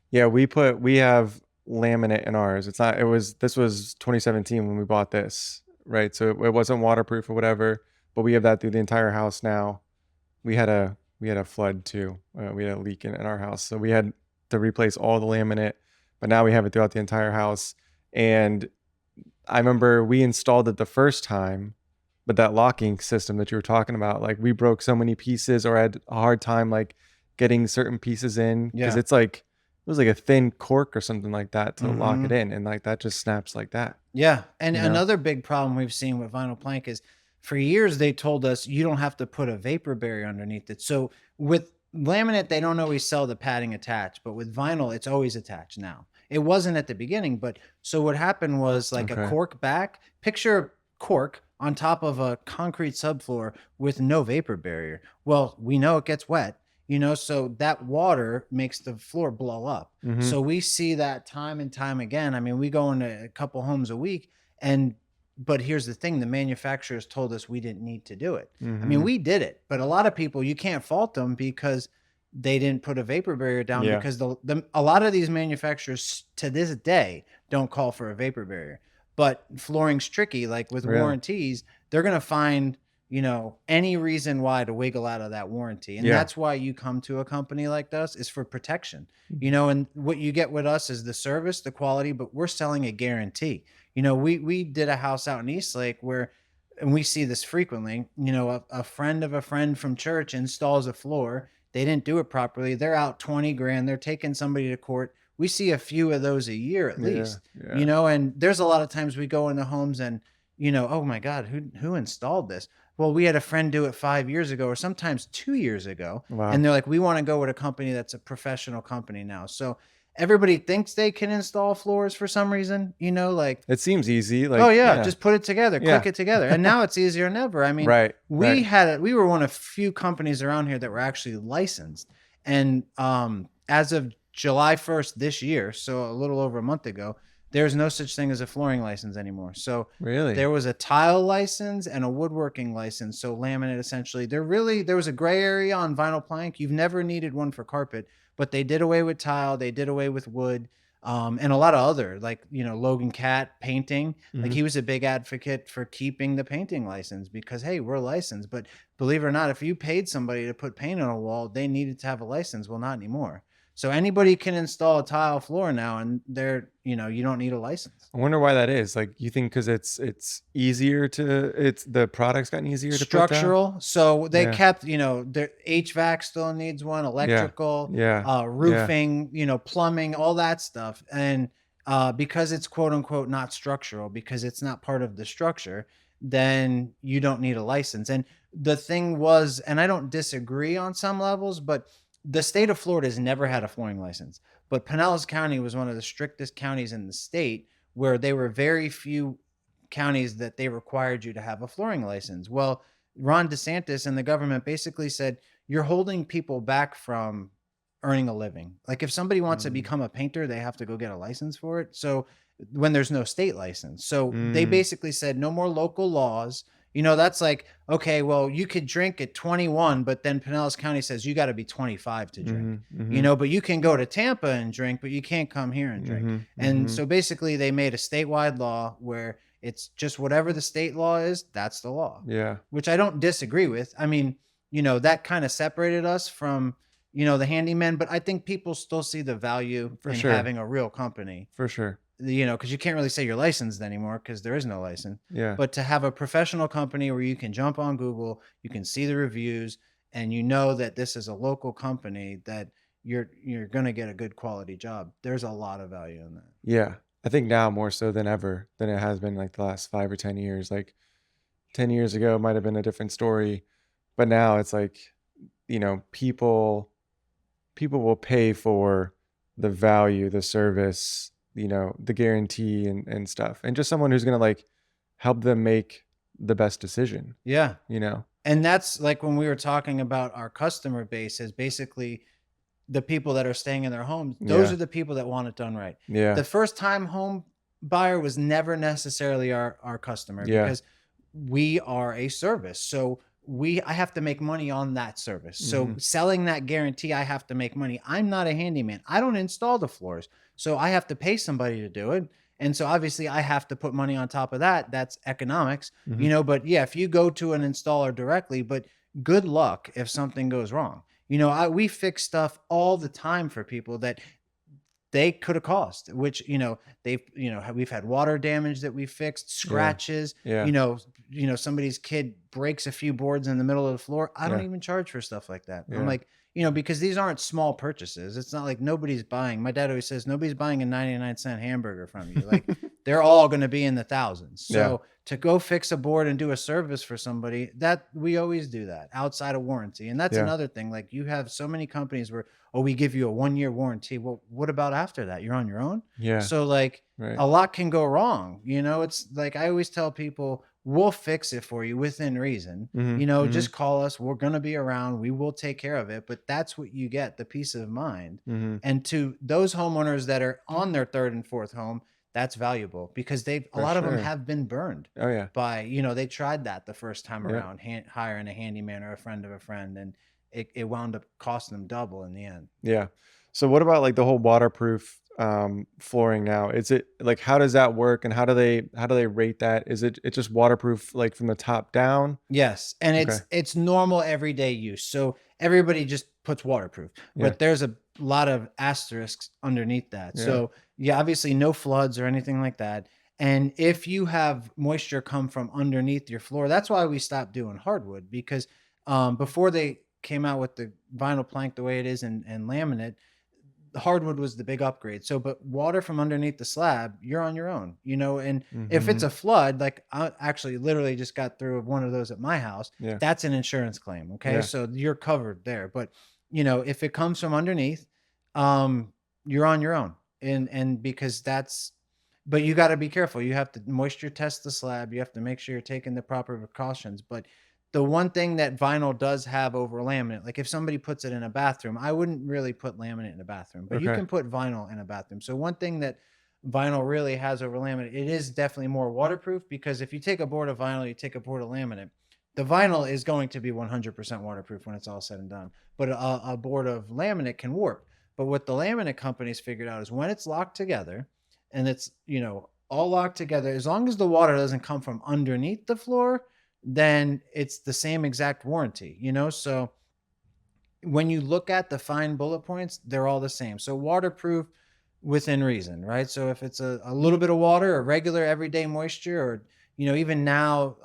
[SPEAKER 1] Yeah. We have laminate in ours. This was 2017 when we bought this, right? So it wasn't waterproof or whatever, but we have that through the entire house now. We had a flood too. We had a leak in our house. So we had to replace all the laminate, but now we have it throughout the entire house. And I remember we installed it the first time, but that locking system that you were talking about, like we broke so many pieces or had a hard time like getting certain pieces in because it was like a thin cork or something like that to lock it in, and like that just snaps like that.
[SPEAKER 2] Yeah. And another big problem we've seen with vinyl plank is for years they told us you don't have to put a vapor barrier underneath it. So with laminate, they don't always sell the padding attached, but with vinyl, it's always attached now. It wasn't at the beginning, but so what happened was like a cork back, picture cork on top of a concrete subfloor with no vapor barrier. Well, we know it gets wet, you know, so that water makes the floor blow up. So we see that time and time again. I mean, we go into a couple homes a week, but here's the thing, the manufacturers told us we didn't need to do it. I mean, we did it, but a lot of people, you can't fault them because they didn't put a vapor barrier down because a lot of these manufacturers to this day don't call for a vapor barrier. But flooring's tricky, like with warranties, they're going to find any reason why to wiggle out of that warranty. And
[SPEAKER 1] Yeah.
[SPEAKER 2] that's why you come to a company like us, is for protection.
[SPEAKER 1] Mhm.
[SPEAKER 2] And what you get with us is the service, the quality, but we're selling a guarantee. We did a house out in Eastlake where, and we see this frequently, a friend of a friend from church installs a floor. They didn't do it properly. They're out 20 grand. They're taking somebody to court. We see a few of those a year at
[SPEAKER 1] Yeah.
[SPEAKER 2] least,
[SPEAKER 1] Yeah.
[SPEAKER 2] and there's a lot of times we go into homes and, oh my God, who installed this? Well, we had a friend do it 5 years ago, or sometimes 2 years ago.
[SPEAKER 1] Wow.
[SPEAKER 2] And they're like, we want to go with a company that's a professional company now. So everybody thinks they can install floors for some reason, like,
[SPEAKER 1] It seems easy.
[SPEAKER 2] oh
[SPEAKER 1] Like,
[SPEAKER 2] yeah,
[SPEAKER 1] yeah.
[SPEAKER 2] just put it together,
[SPEAKER 1] Yeah.
[SPEAKER 2] click it together. And now it's easier than ever. I mean,
[SPEAKER 1] Right. Right.
[SPEAKER 2] we were one of few companies around here that were actually licensed. And as of July 1st this year, so a little over a month ago, there's no such thing as a flooring license anymore. So
[SPEAKER 1] Really?
[SPEAKER 2] there was a tile license and a woodworking license. So laminate, essentially. There was a gray area on vinyl plank. You've never needed one for carpet, but they did away with tile. They did away with wood. And a lot of other, like, Logan Cat painting, like,
[SPEAKER 1] Mhm.
[SPEAKER 2] he was a big advocate for keeping the painting license because, hey, we're licensed. But believe it or not, if you paid somebody to put paint on a wall, they needed to have a license. Well, not anymore. So anybody can install a tile floor now, and you don't need a license.
[SPEAKER 1] I wonder why that is. Like, you think because it's easier to, it's the product's gotten easier to put down?
[SPEAKER 2] Structural. So they
[SPEAKER 1] Yeah.
[SPEAKER 2] kept, their HVAC still needs one,
[SPEAKER 1] Yeah.
[SPEAKER 2] electrical,
[SPEAKER 1] Yeah. Yeah.
[SPEAKER 2] roofing, plumbing, all that stuff. And because it's quote unquote not structural, because it's not part of the structure, then you don't need a license. And the thing was, and I don't disagree on some levels, but the state of Florida has never had a flooring license. But Pinellas County was one of the strictest counties in the state, where they were very few counties that they required you to have a flooring license. Well, Ron DeSantis and the government basically said, you're holding people back from earning a living. Like, if somebody wants to
[SPEAKER 1] Mm.
[SPEAKER 2] become a painter, they have to go get a license for it. So when there's no state license, so they
[SPEAKER 1] Mm.
[SPEAKER 2] basically said no more local laws. That's like, okay, well, you could drink at 21, but then Pinellas County says you got to be 25 to drink.
[SPEAKER 1] Mhm. Mhm.
[SPEAKER 2] But you can go to Tampa and drink, but you can't come here and drink.
[SPEAKER 1] Mhm.
[SPEAKER 2] And
[SPEAKER 1] Mhm.
[SPEAKER 2] so basically they made a statewide law where it's just whatever the state law is, that's the law,
[SPEAKER 1] Yeah.
[SPEAKER 2] which I don't disagree with. I mean, that kind of separated us from, the handyman, but I think people still see the value
[SPEAKER 1] For
[SPEAKER 2] in
[SPEAKER 1] sure.
[SPEAKER 2] having a real company,
[SPEAKER 1] For sure.
[SPEAKER 2] because you can't really say you're licensed anymore because there is no license.
[SPEAKER 1] Yeah.
[SPEAKER 2] But to have a professional company where you can jump on Google, you can see the reviews, and that this is a local company that you're going to get a good quality job. There's a lot of value in that.
[SPEAKER 1] Yeah. I think now more so than ever than it has been like the last 5 or 10 years. Like 10 years ago might have been a different story, but now it's like, people will pay for the value, the service, the guarantee and stuff. And just someone who's going to like help them make the best decision,
[SPEAKER 2] Yeah.
[SPEAKER 1] you know?
[SPEAKER 2] And that's like when we were talking about our customer base as basically the people that are staying in their homes. Those
[SPEAKER 1] Yeah.
[SPEAKER 2] are the people that want it done right.
[SPEAKER 1] Yeah.
[SPEAKER 2] The first time home buyer was never necessarily our customer,
[SPEAKER 1] Yeah.
[SPEAKER 2] because we are a service. So I have to make money on that service. So
[SPEAKER 1] Mhm.
[SPEAKER 2] selling that guarantee, I have to make money. I'm not a handyman. I don't install the floors. So I have to pay somebody to do it. And so obviously I have to put money on top of that. That's economics,
[SPEAKER 1] Mhm.
[SPEAKER 2] but yeah, if you go to an installer directly, but good luck if something goes wrong. We fix stuff all the time for people that they could have caused, which, we've had water damage that we fixed,
[SPEAKER 1] Yeah.
[SPEAKER 2] scratches,
[SPEAKER 1] Yeah.
[SPEAKER 2] somebody's kid breaks a few boards in the middle of the floor. I don't
[SPEAKER 1] Yeah.
[SPEAKER 2] even charge for stuff like that. I'm
[SPEAKER 1] Yeah.
[SPEAKER 2] like, because these aren't small purchases. It's not like nobody's buying. My dad always says, nobody's buying a 99-cent hamburger from you. Like, they're all going to be in the thousands.
[SPEAKER 1] Yeah.
[SPEAKER 2] So to go fix a board and do a service for somebody, that we always do that outside of warranty. And that's
[SPEAKER 1] Yeah.
[SPEAKER 2] another thing. Like, you have so many companies where, oh, we give you a 1-year warranty. Well, what about after that? You're on your own.
[SPEAKER 1] Yeah.
[SPEAKER 2] So like,
[SPEAKER 1] Right.
[SPEAKER 2] a lot can go wrong. It's like, I always tell people, we'll fix it for you within reason.
[SPEAKER 1] Mhm.
[SPEAKER 2] Just call us. We're going to be around. We will take care of it. But that's what you get, the peace of mind.
[SPEAKER 1] Mhm.
[SPEAKER 2] And to those homeowners that are on their third and fourth home, that's valuable, because a
[SPEAKER 1] For
[SPEAKER 2] lot of them
[SPEAKER 1] sure.
[SPEAKER 2] have been burned
[SPEAKER 1] Oh yeah.
[SPEAKER 2] by, they tried that the first time
[SPEAKER 1] Yeah.
[SPEAKER 2] around, hiring a handyman or a friend of a friend, and it wound up costing them double in the end.
[SPEAKER 1] Yeah. So what about like the whole waterproof flooring now? Is it like, how does that work, and how do they rate that? Is it just waterproof like from the top down?
[SPEAKER 2] Yes, and
[SPEAKER 1] Okay.
[SPEAKER 2] it's normal everyday use. So everybody just puts waterproof,
[SPEAKER 1] Yeah.
[SPEAKER 2] but there's a lot of asterisks underneath that.
[SPEAKER 1] Yeah.
[SPEAKER 2] So yeah, obviously no floods or anything like that. And if you have moisture come from underneath your floor, that's why we stopped doing hardwood because before they came out with the vinyl plank the way it is and laminate, the hardwood was the big upgrade. So, but water from underneath the slab, you're on your own, and if it's
[SPEAKER 1] Mm-hmm.
[SPEAKER 2] a flood, like I actually literally just got through one of those at my house,
[SPEAKER 1] Yeah.
[SPEAKER 2] that's an insurance claim. Okay.
[SPEAKER 1] Yeah.
[SPEAKER 2] So you're covered there. But, if it comes from underneath, you're on your own. And because but you got to be careful. You have to moisture test the slab. You have to make sure you're taking the proper precautions. But the one thing that vinyl does have over laminate, like if somebody puts it in a bathroom, I wouldn't really put laminate in a bathroom, but you
[SPEAKER 1] Okay.
[SPEAKER 2] can put vinyl in a bathroom. So one thing that vinyl really has over laminate, it is definitely more waterproof because if you take a board of vinyl, you take a board of laminate, the vinyl is going to be 100% waterproof when it's all said and done. But a board of laminate can warp. But what the laminate companies figured out is when it's locked together and it's, all locked together, as long as the water doesn't come from underneath the floor, then it's the same exact warranty, So when you look at the fine bullet points, they're all the same. So waterproof within reason, right? So if it's a little bit of water or regular everyday moisture or, even now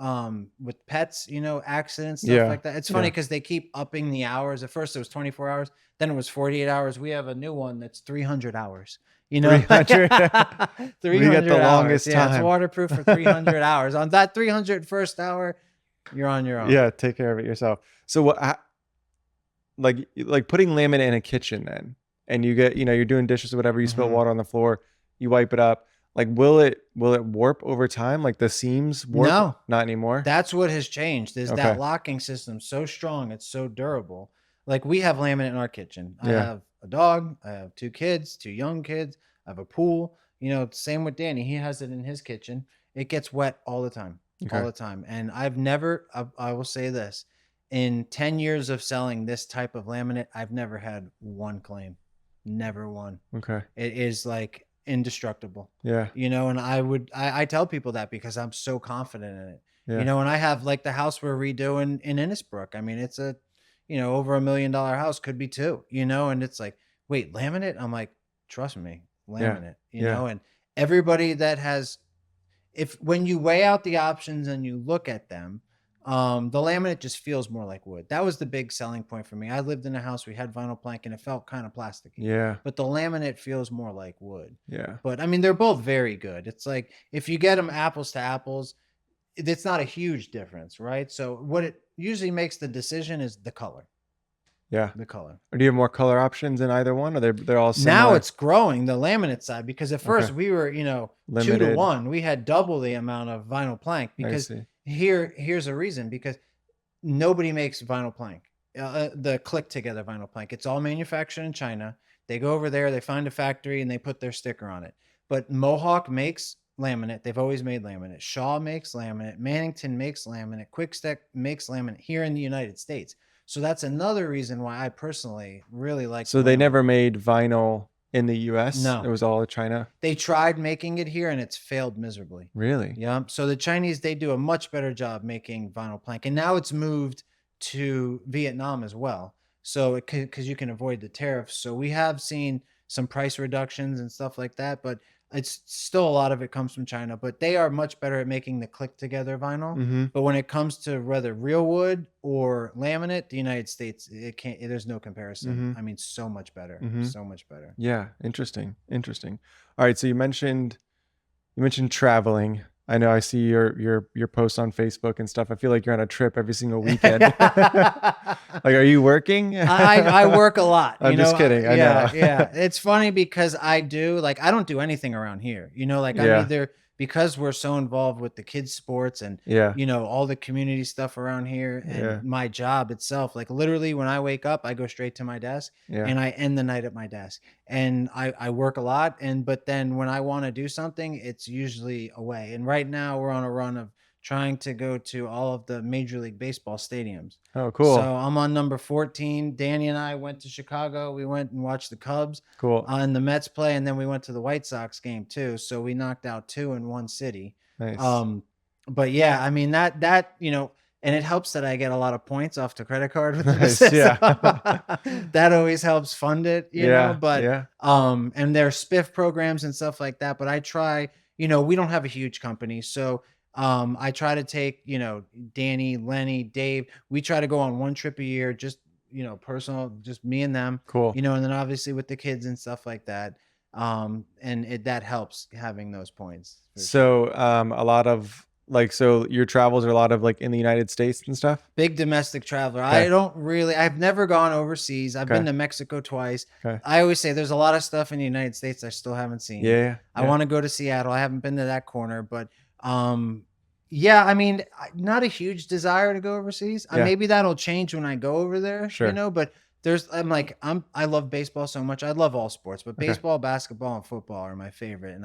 [SPEAKER 2] with pets, accidents, stuff
[SPEAKER 1] Yeah.
[SPEAKER 2] like that. It's funny
[SPEAKER 1] Yeah.
[SPEAKER 2] because they keep upping the hours. At first it was 24 hours, then it was 48 hours. We have a new one that's 300 hours.
[SPEAKER 1] 300. We got
[SPEAKER 2] 300
[SPEAKER 1] the
[SPEAKER 2] hours.
[SPEAKER 1] longest
[SPEAKER 2] Yeah, it's
[SPEAKER 1] time.
[SPEAKER 2] waterproof for 300 hours. On that 301st hour, you're on your own.
[SPEAKER 1] Yeah. Take care of it yourself. So what? Like putting laminate in a kitchen then, and you get, you're doing dishes or whatever, you spill
[SPEAKER 2] Mhm.
[SPEAKER 1] water on the floor, you wipe it up. Like, will it warp over time? Like the seams warp?
[SPEAKER 2] No,
[SPEAKER 1] Not anymore.
[SPEAKER 2] that's what has changed is that
[SPEAKER 1] Okay.
[SPEAKER 2] locking system so strong, it's so durable. Like we have laminate in our kitchen. I
[SPEAKER 1] Yeah.
[SPEAKER 2] have a dog, I have two kids, two young kids, I have a pool. Same with Danny. He has it in his kitchen. It gets wet all the time, all
[SPEAKER 1] Okay.
[SPEAKER 2] the time. And I will say this, in 10 years of selling this type of laminate, I've never had one claim, never one.
[SPEAKER 1] Okay.
[SPEAKER 2] It is like indestructible,
[SPEAKER 1] Yeah.
[SPEAKER 2] and I tell people that because I'm so confident in it,
[SPEAKER 1] Yeah.
[SPEAKER 2] and I have like the house we're redoing in Innisbrook. I mean, it's a, over $1 million house, could be two, and it's like, wait, laminate? I'm like, trust me,
[SPEAKER 1] Yeah.
[SPEAKER 2] laminate,
[SPEAKER 1] Yeah.
[SPEAKER 2] and everybody that has, if when you weigh out the options and you look at them, the laminate just feels more like wood. That was the big selling point for me. I lived in a house, we had vinyl plank and it felt kind of plasticky,
[SPEAKER 1] Yeah.
[SPEAKER 2] but the laminate feels more like wood.
[SPEAKER 1] Yeah.
[SPEAKER 2] But I mean, they're both very good. It's like if you get them apples to apples, it's not a huge difference, right? So what it usually makes the decision is the color,
[SPEAKER 1] Yeah.
[SPEAKER 2] the color.
[SPEAKER 1] Or do you have more color options in either one, or they're all
[SPEAKER 2] Now
[SPEAKER 1] similar?
[SPEAKER 2] it's growing the laminate side because at
[SPEAKER 1] Okay.
[SPEAKER 2] first we were, 2 to
[SPEAKER 1] Limited.
[SPEAKER 2] 1. We had double the amount of vinyl plank
[SPEAKER 1] I
[SPEAKER 2] because
[SPEAKER 1] see.
[SPEAKER 2] here's a reason because nobody makes vinyl plank, the click together vinyl plank. It's all manufactured in China. They go over there, they find a factory, and they put their sticker on it. But Mohawk makes laminate. They've always made laminate. Shaw makes laminate. Mannington makes laminate. Quickstep makes laminate here in the United States. So that's another reason why I personally really like
[SPEAKER 1] So
[SPEAKER 2] the
[SPEAKER 1] they
[SPEAKER 2] laminate.
[SPEAKER 1] never made vinyl in the US?
[SPEAKER 2] No.
[SPEAKER 1] It was all China?
[SPEAKER 2] They tried making it here and it's failed miserably.
[SPEAKER 1] Really?
[SPEAKER 2] Yeah. So the Chinese, they do a much better job making vinyl plank. And now it's moved to Vietnam as well. So because you can avoid the tariffs. So we have seen some price reductions and stuff like that, but it's still a lot of it comes from China, but they are much better at making the click together vinyl.
[SPEAKER 1] Mm-hmm.
[SPEAKER 2] But when it comes to whether real wood or laminate, the United States, it can't, there's no comparison.
[SPEAKER 1] Mm-hmm.
[SPEAKER 2] I mean, so much better,
[SPEAKER 1] Mm-hmm.
[SPEAKER 2] so much better.
[SPEAKER 1] Yeah. Interesting. All right. So you mentioned traveling. I know I see your posts on Facebook and stuff. I feel like you're on a trip every single weekend. Like, are you working?
[SPEAKER 2] I work a lot.
[SPEAKER 1] I'm just kidding. I know.
[SPEAKER 2] Yeah. It's funny because I don't do anything around here. Like
[SPEAKER 1] Yeah.
[SPEAKER 2] I'm either, because we're so involved with the kids' sports and
[SPEAKER 1] Yeah.
[SPEAKER 2] all the community stuff around here and
[SPEAKER 1] Yeah.
[SPEAKER 2] my job itself. Like literally when I wake up, I go straight to my desk
[SPEAKER 1] Yeah.
[SPEAKER 2] and I end the night at my desk. And I work a lot. But then when I want to do something, it's usually away. And right now we're on a run of trying to go to all of the Major League Baseball stadiums.
[SPEAKER 1] Oh,
[SPEAKER 2] So
[SPEAKER 1] cool.
[SPEAKER 2] I'm on number 14. Danny and I went to Chicago. We went and watched the Cubs
[SPEAKER 1] Cool.
[SPEAKER 2] and the Mets play, and then we went to the White Sox game too. So we knocked out two in one city.
[SPEAKER 1] Nice.
[SPEAKER 2] Um, but yeah, I mean that and it helps that I get a lot of points off the credit card with this.
[SPEAKER 1] Nice. Yeah.
[SPEAKER 2] That always helps fund it,
[SPEAKER 1] Yeah.
[SPEAKER 2] but
[SPEAKER 1] Yeah.
[SPEAKER 2] and there's spiff programs and stuff like that. But I try, we don't have a huge company. So I try to take, Danny, Lenny, Dave, we try to go on one trip a year, just, personal, just me and them,
[SPEAKER 1] Cool.
[SPEAKER 2] and then obviously with the kids and stuff like that. And that helps having those points. For sure.
[SPEAKER 1] So, a lot of like, so your travels are a lot of like in the United States and stuff?
[SPEAKER 2] Big domestic traveler.
[SPEAKER 1] Okay.
[SPEAKER 2] I've never gone overseas. I've been
[SPEAKER 1] Okay.
[SPEAKER 2] to Mexico twice.
[SPEAKER 1] Okay.
[SPEAKER 2] I always say there's a lot of stuff in the United States I still haven't seen.
[SPEAKER 1] Yeah.
[SPEAKER 2] I want to go to Seattle. I haven't been to that corner, but yeah, I mean, not a huge desire to go overseas.
[SPEAKER 1] Yeah.
[SPEAKER 2] Maybe that'll change when I go over there,
[SPEAKER 1] Sure.
[SPEAKER 2] but I love baseball so much. I love all sports, but
[SPEAKER 1] Okay.
[SPEAKER 2] baseball, basketball, and football are my favorite. And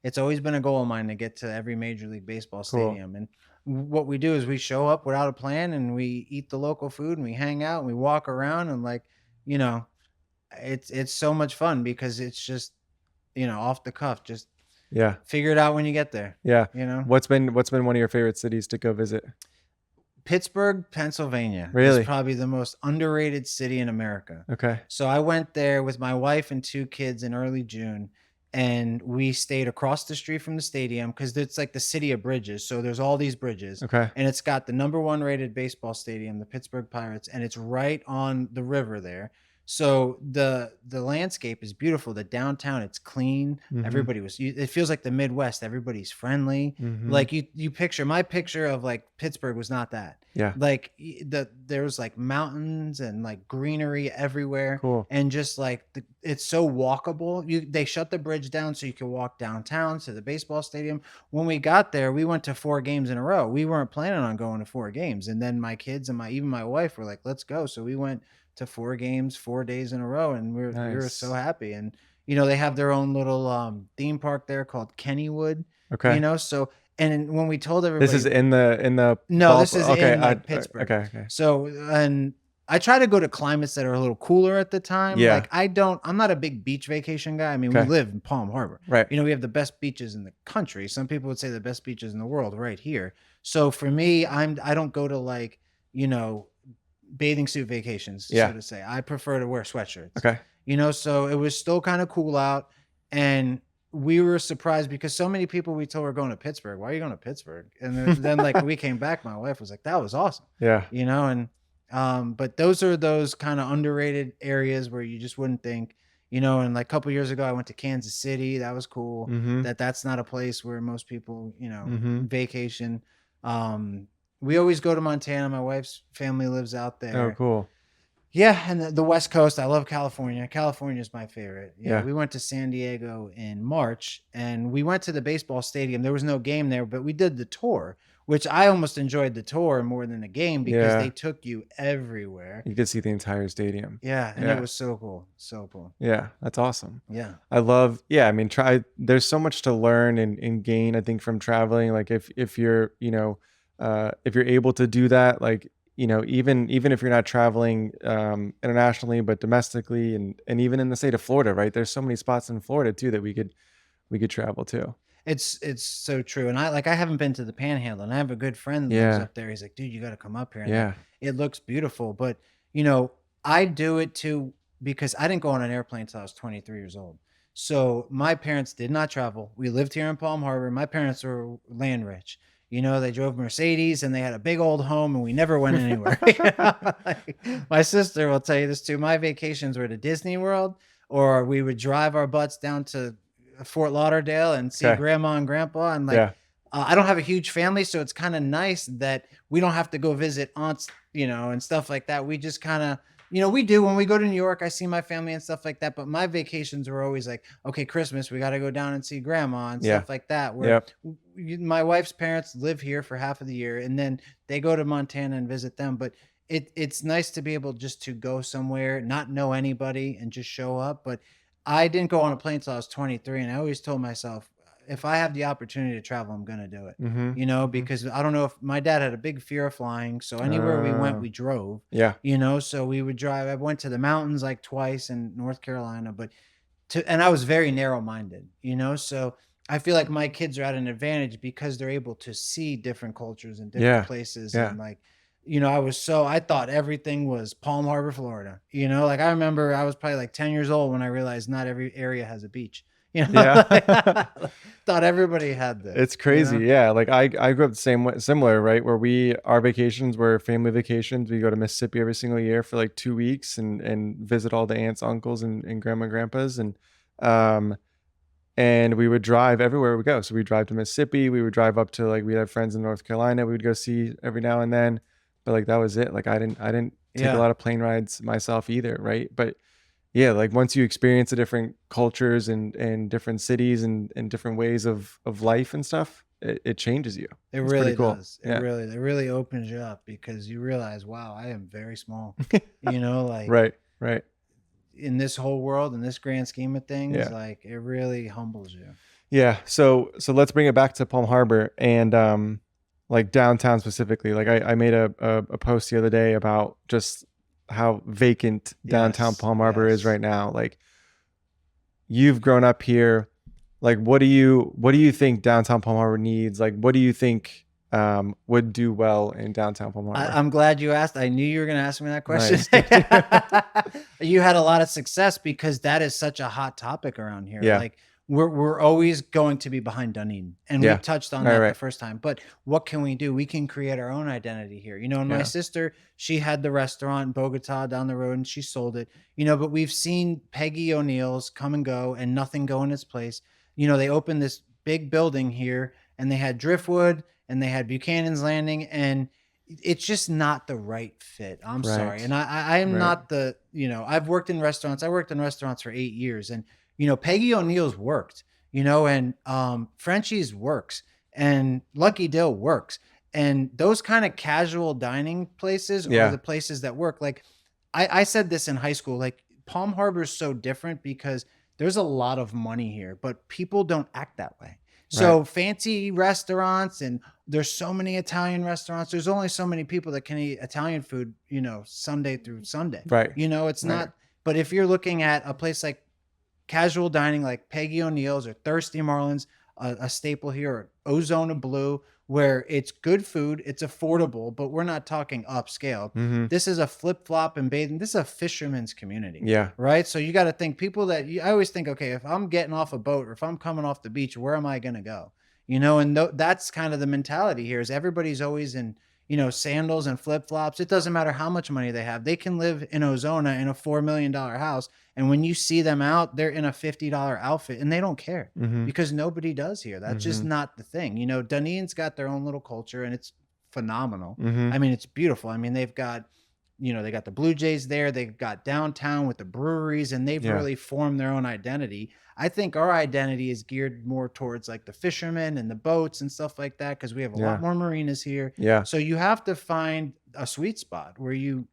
[SPEAKER 2] it's always been a goal of mine to get to every Major League Baseball
[SPEAKER 1] Cool.
[SPEAKER 2] stadium. And what we do is we show up without a plan and we eat the local food and we hang out and we walk around and it's so much fun because it's just, off the cuff, just
[SPEAKER 1] Yeah.
[SPEAKER 2] figure it out when you get there.
[SPEAKER 1] Yeah.
[SPEAKER 2] You know?
[SPEAKER 1] What's been one of your favorite cities to go visit?
[SPEAKER 2] Pittsburgh, Pennsylvania
[SPEAKER 1] Really?
[SPEAKER 2] is probably the most underrated city in America.
[SPEAKER 1] Okay.
[SPEAKER 2] So I went there with my wife and two kids in early June, and we stayed across the street from the stadium because it's like the city of bridges. So there's all these bridges,
[SPEAKER 1] Okay.
[SPEAKER 2] and it's got the #1 rated baseball stadium, the Pittsburgh Pirates, and it's right on the river there. So the landscape is beautiful. The downtown, it's clean.
[SPEAKER 1] Mm-hmm.
[SPEAKER 2] It feels like the Midwest. Everybody's friendly.
[SPEAKER 1] Mm-hmm.
[SPEAKER 2] Like my picture of like Pittsburgh was not that.
[SPEAKER 1] Yeah.
[SPEAKER 2] Like there was like mountains and like greenery everywhere.
[SPEAKER 1] Cool.
[SPEAKER 2] And just like it's so walkable. They shut the bridge down so you can walk downtown to the baseball stadium. When we got there, we went to 4 games in a row. We weren't planning on going to 4 games, and then my kids and even my wife were like, "Let's go!" So we went to 4 games, 4 days in a row, and we were
[SPEAKER 1] Nice.
[SPEAKER 2] so happy. And they have their own little theme park there called Kennywood.
[SPEAKER 1] Okay.
[SPEAKER 2] So and when we told everybody,
[SPEAKER 1] This is in the
[SPEAKER 2] no, this is
[SPEAKER 1] okay.
[SPEAKER 2] in like Pittsburgh.
[SPEAKER 1] Okay.
[SPEAKER 2] So, and I try to go to climates that are a little cooler at the time.
[SPEAKER 1] Yeah.
[SPEAKER 2] Like I'm not a big beach vacation guy. I mean, we
[SPEAKER 1] Okay.
[SPEAKER 2] live in Palm Harbor.
[SPEAKER 1] Right.
[SPEAKER 2] We have the best beaches in the country. Some people would say the best beaches in the world right here. So for me, I don't go to like, bathing suit vacations,
[SPEAKER 1] Yeah.
[SPEAKER 2] so to say. I prefer to wear sweatshirts.
[SPEAKER 1] Okay.
[SPEAKER 2] So it was still kind of cool out, and we were surprised because so many people we told were going to Pittsburgh. Why are you going to Pittsburgh? And then like we came back, my wife was like, "That was awesome."
[SPEAKER 1] Yeah.
[SPEAKER 2] And but those are those kind of underrated areas where you just wouldn't think, and like a couple years ago I went to Kansas City. That was cool.
[SPEAKER 1] Mm-hmm.
[SPEAKER 2] That's not a place where most people,
[SPEAKER 1] Mm-hmm.
[SPEAKER 2] vacation. We always go to Montana. My wife's family lives out there.
[SPEAKER 1] Oh, cool.
[SPEAKER 2] Yeah, and the West Coast. I love California. California is my favorite.
[SPEAKER 1] Yeah.
[SPEAKER 2] We went to San Diego in March, and we went to the baseball stadium. There was no game there, but we did the tour, which I almost enjoyed the tour more than the game because
[SPEAKER 1] Yeah.
[SPEAKER 2] they took you everywhere.
[SPEAKER 1] You could see the entire stadium.
[SPEAKER 2] Yeah, and
[SPEAKER 1] Yeah.
[SPEAKER 2] it was so cool. So cool.
[SPEAKER 1] Yeah, that's awesome.
[SPEAKER 2] Yeah.
[SPEAKER 1] I love, I mean, there's so much to learn and gain, I think, from traveling. Like if you're, if you're able to do that, like, even if you're not traveling internationally, but domestically and even in the state of Florida, right? There's so many spots in Florida too that we could travel to.
[SPEAKER 2] It's so true. And I haven't been to the Panhandle, and I have a good friend that lives
[SPEAKER 1] Yeah.
[SPEAKER 2] up there. He's like, "Dude, you got to come up here." And
[SPEAKER 1] Yeah.
[SPEAKER 2] it looks beautiful, but I do it too because I didn't go on an airplane until I was 23 years old. So my parents did not travel. We lived here in Palm Harbor. My parents were land rich. They drove Mercedes and they had a big old home, and we never went anywhere. Like, my sister will tell you this too. My vacations were to Disney World, or we would drive our butts down to Fort Lauderdale and see
[SPEAKER 1] Okay.
[SPEAKER 2] grandma and grandpa. And like,
[SPEAKER 1] Yeah.
[SPEAKER 2] I don't have a huge family, so it's kind of nice that we don't have to go visit aunts, and stuff like that. We just kind of, we do when we go to New York, I see my family and stuff like that. But my vacations were always like, okay, Christmas, we got to go down and see grandma and
[SPEAKER 1] Yeah.
[SPEAKER 2] stuff like that. Where
[SPEAKER 1] Yep.
[SPEAKER 2] my wife's parents live here for half of the year, and then they go to Montana and visit them. But it's nice to be able just to go somewhere, not know anybody, and just show up. But I didn't go on a plane until I was 23, and I always told myself, if I have the opportunity to travel, I'm going to do it,
[SPEAKER 1] Mm-hmm.
[SPEAKER 2] you know,
[SPEAKER 1] Mm-hmm.
[SPEAKER 2] because I don't know if my dad had a big fear of flying. So anywhere we went, we drove,
[SPEAKER 1] Yeah.
[SPEAKER 2] you know, so we would drive. I went to the mountains like twice in North Carolina, and I was very narrow minded, you know, so I feel like my kids are at an advantage because they're able to see different cultures and different
[SPEAKER 1] Yeah.
[SPEAKER 2] places.
[SPEAKER 1] Yeah.
[SPEAKER 2] And like, you know, I thought everything was Palm Harbor, Florida, you know, like I remember I was probably like 10 years old when I realized not every area has a beach, you know,
[SPEAKER 1] Yeah.
[SPEAKER 2] thought everybody had this,
[SPEAKER 1] It's
[SPEAKER 2] you
[SPEAKER 1] crazy.
[SPEAKER 2] know?
[SPEAKER 1] Yeah. Like I grew up the same way, similar, right? Where our vacations were family vacations. We go to Mississippi every single year for like 2 weeks and visit all the aunts, uncles and grandma, grandpas. Um, and we would drive everywhere we go. So we drive to Mississippi. We would drive up to like, we had friends in North Carolina. We would go see every now and then, but like, that was it. Like I didn't take a
[SPEAKER 2] Yeah.
[SPEAKER 1] lot of plane rides myself either. Right. But yeah, like once you experience the different cultures and different cities and different ways of life and stuff, it changes you.
[SPEAKER 2] It
[SPEAKER 1] It's pretty
[SPEAKER 2] really
[SPEAKER 1] cool.
[SPEAKER 2] does.
[SPEAKER 1] Yeah.
[SPEAKER 2] It really opens you up because you realize, wow, I am very small, you know, like
[SPEAKER 1] Right. Right.
[SPEAKER 2] in this whole world, in this grand scheme of things,
[SPEAKER 1] Yeah.
[SPEAKER 2] like it really humbles you.
[SPEAKER 1] Yeah. So let's bring it back to Palm Harbor and like downtown specifically. Like I made a post the other day about just how vacant downtown
[SPEAKER 2] Yes,
[SPEAKER 1] Palm Harbor is
[SPEAKER 2] yes.
[SPEAKER 1] right now. Like you've grown up here. Like what do you think downtown Palm Harbor needs? Like what do you think would do well in downtown Palm Harbor?
[SPEAKER 2] I'm glad you asked. I knew you were going to ask me that question.
[SPEAKER 1] Nice.
[SPEAKER 2] You had a lot of success because that is such a hot topic around here.
[SPEAKER 1] Yeah.
[SPEAKER 2] Like we're always going to be behind Dunedin, and we
[SPEAKER 1] Yeah.
[SPEAKER 2] touched on
[SPEAKER 1] Right,
[SPEAKER 2] that
[SPEAKER 1] right.
[SPEAKER 2] the first time. But what can we do? We can create our own identity here. You know, and my
[SPEAKER 1] Yeah.
[SPEAKER 2] sister, she had the restaurant in Bogota down the road, and she sold it. You know, but we've seen Peggy O'Neill's come and go, and nothing go in its place. You know, they opened this big building here, and they had Driftwood, and they had Buchanan's Landing, and it's just not the right fit. I'm sorry.
[SPEAKER 1] Right.
[SPEAKER 2] And I am
[SPEAKER 1] Right.
[SPEAKER 2] not the, you know, I've worked in restaurants. I worked in restaurants for 8 years, and, you know, Peggy O'Neill's worked, you know, and Frenchie's works and Lucky Dill works. And those kind of casual dining places are
[SPEAKER 1] Yeah.
[SPEAKER 2] the places that work. Like I said this in high school, like Palm Harbor is so different because there's a lot of money here, but people don't act that way. So fancy restaurants, and there's so many Italian restaurants. There's only so many people that can eat Italian food, you know, Sunday through Sunday.
[SPEAKER 1] Right.
[SPEAKER 2] You know, it's
[SPEAKER 1] Right.
[SPEAKER 2] not, but if you're looking at a place like casual dining, like Peggy O'Neill's or Thirsty Marlin's, a staple here, or Ozona Blue, where it's good food, it's affordable, but we're not talking upscale.
[SPEAKER 1] Mm-hmm.
[SPEAKER 2] This is a flip flop and bathing. This is a fisherman's community.
[SPEAKER 1] Yeah.
[SPEAKER 2] Right. So you got to think people I always think, okay, if I'm getting off a boat or if I'm coming off the beach, where am I going to go? You know, and that's kind of the mentality here is everybody's always in, you know, sandals and flip flops. It doesn't matter how much money they have. They can live in Ozona in a $4 million house. And when you see them out, they're in a $50 outfit and they don't care
[SPEAKER 1] Mm-hmm.
[SPEAKER 2] because nobody does here. That's just
[SPEAKER 1] Mhm.
[SPEAKER 2] not the thing. You know, Dunedin's got their own little culture and it's phenomenal.
[SPEAKER 1] Mm-hmm.
[SPEAKER 2] I mean, it's beautiful. I mean, they've got, you know, they got the Blue Jays there. They've got downtown with the breweries, and they've
[SPEAKER 1] Yeah.
[SPEAKER 2] really formed their own identity. I think our identity is geared more towards like the fishermen and the boats and stuff like that because we have a
[SPEAKER 1] Yeah.
[SPEAKER 2] lot more marinas here.
[SPEAKER 1] Yeah.
[SPEAKER 2] So you have to find a sweet spot where you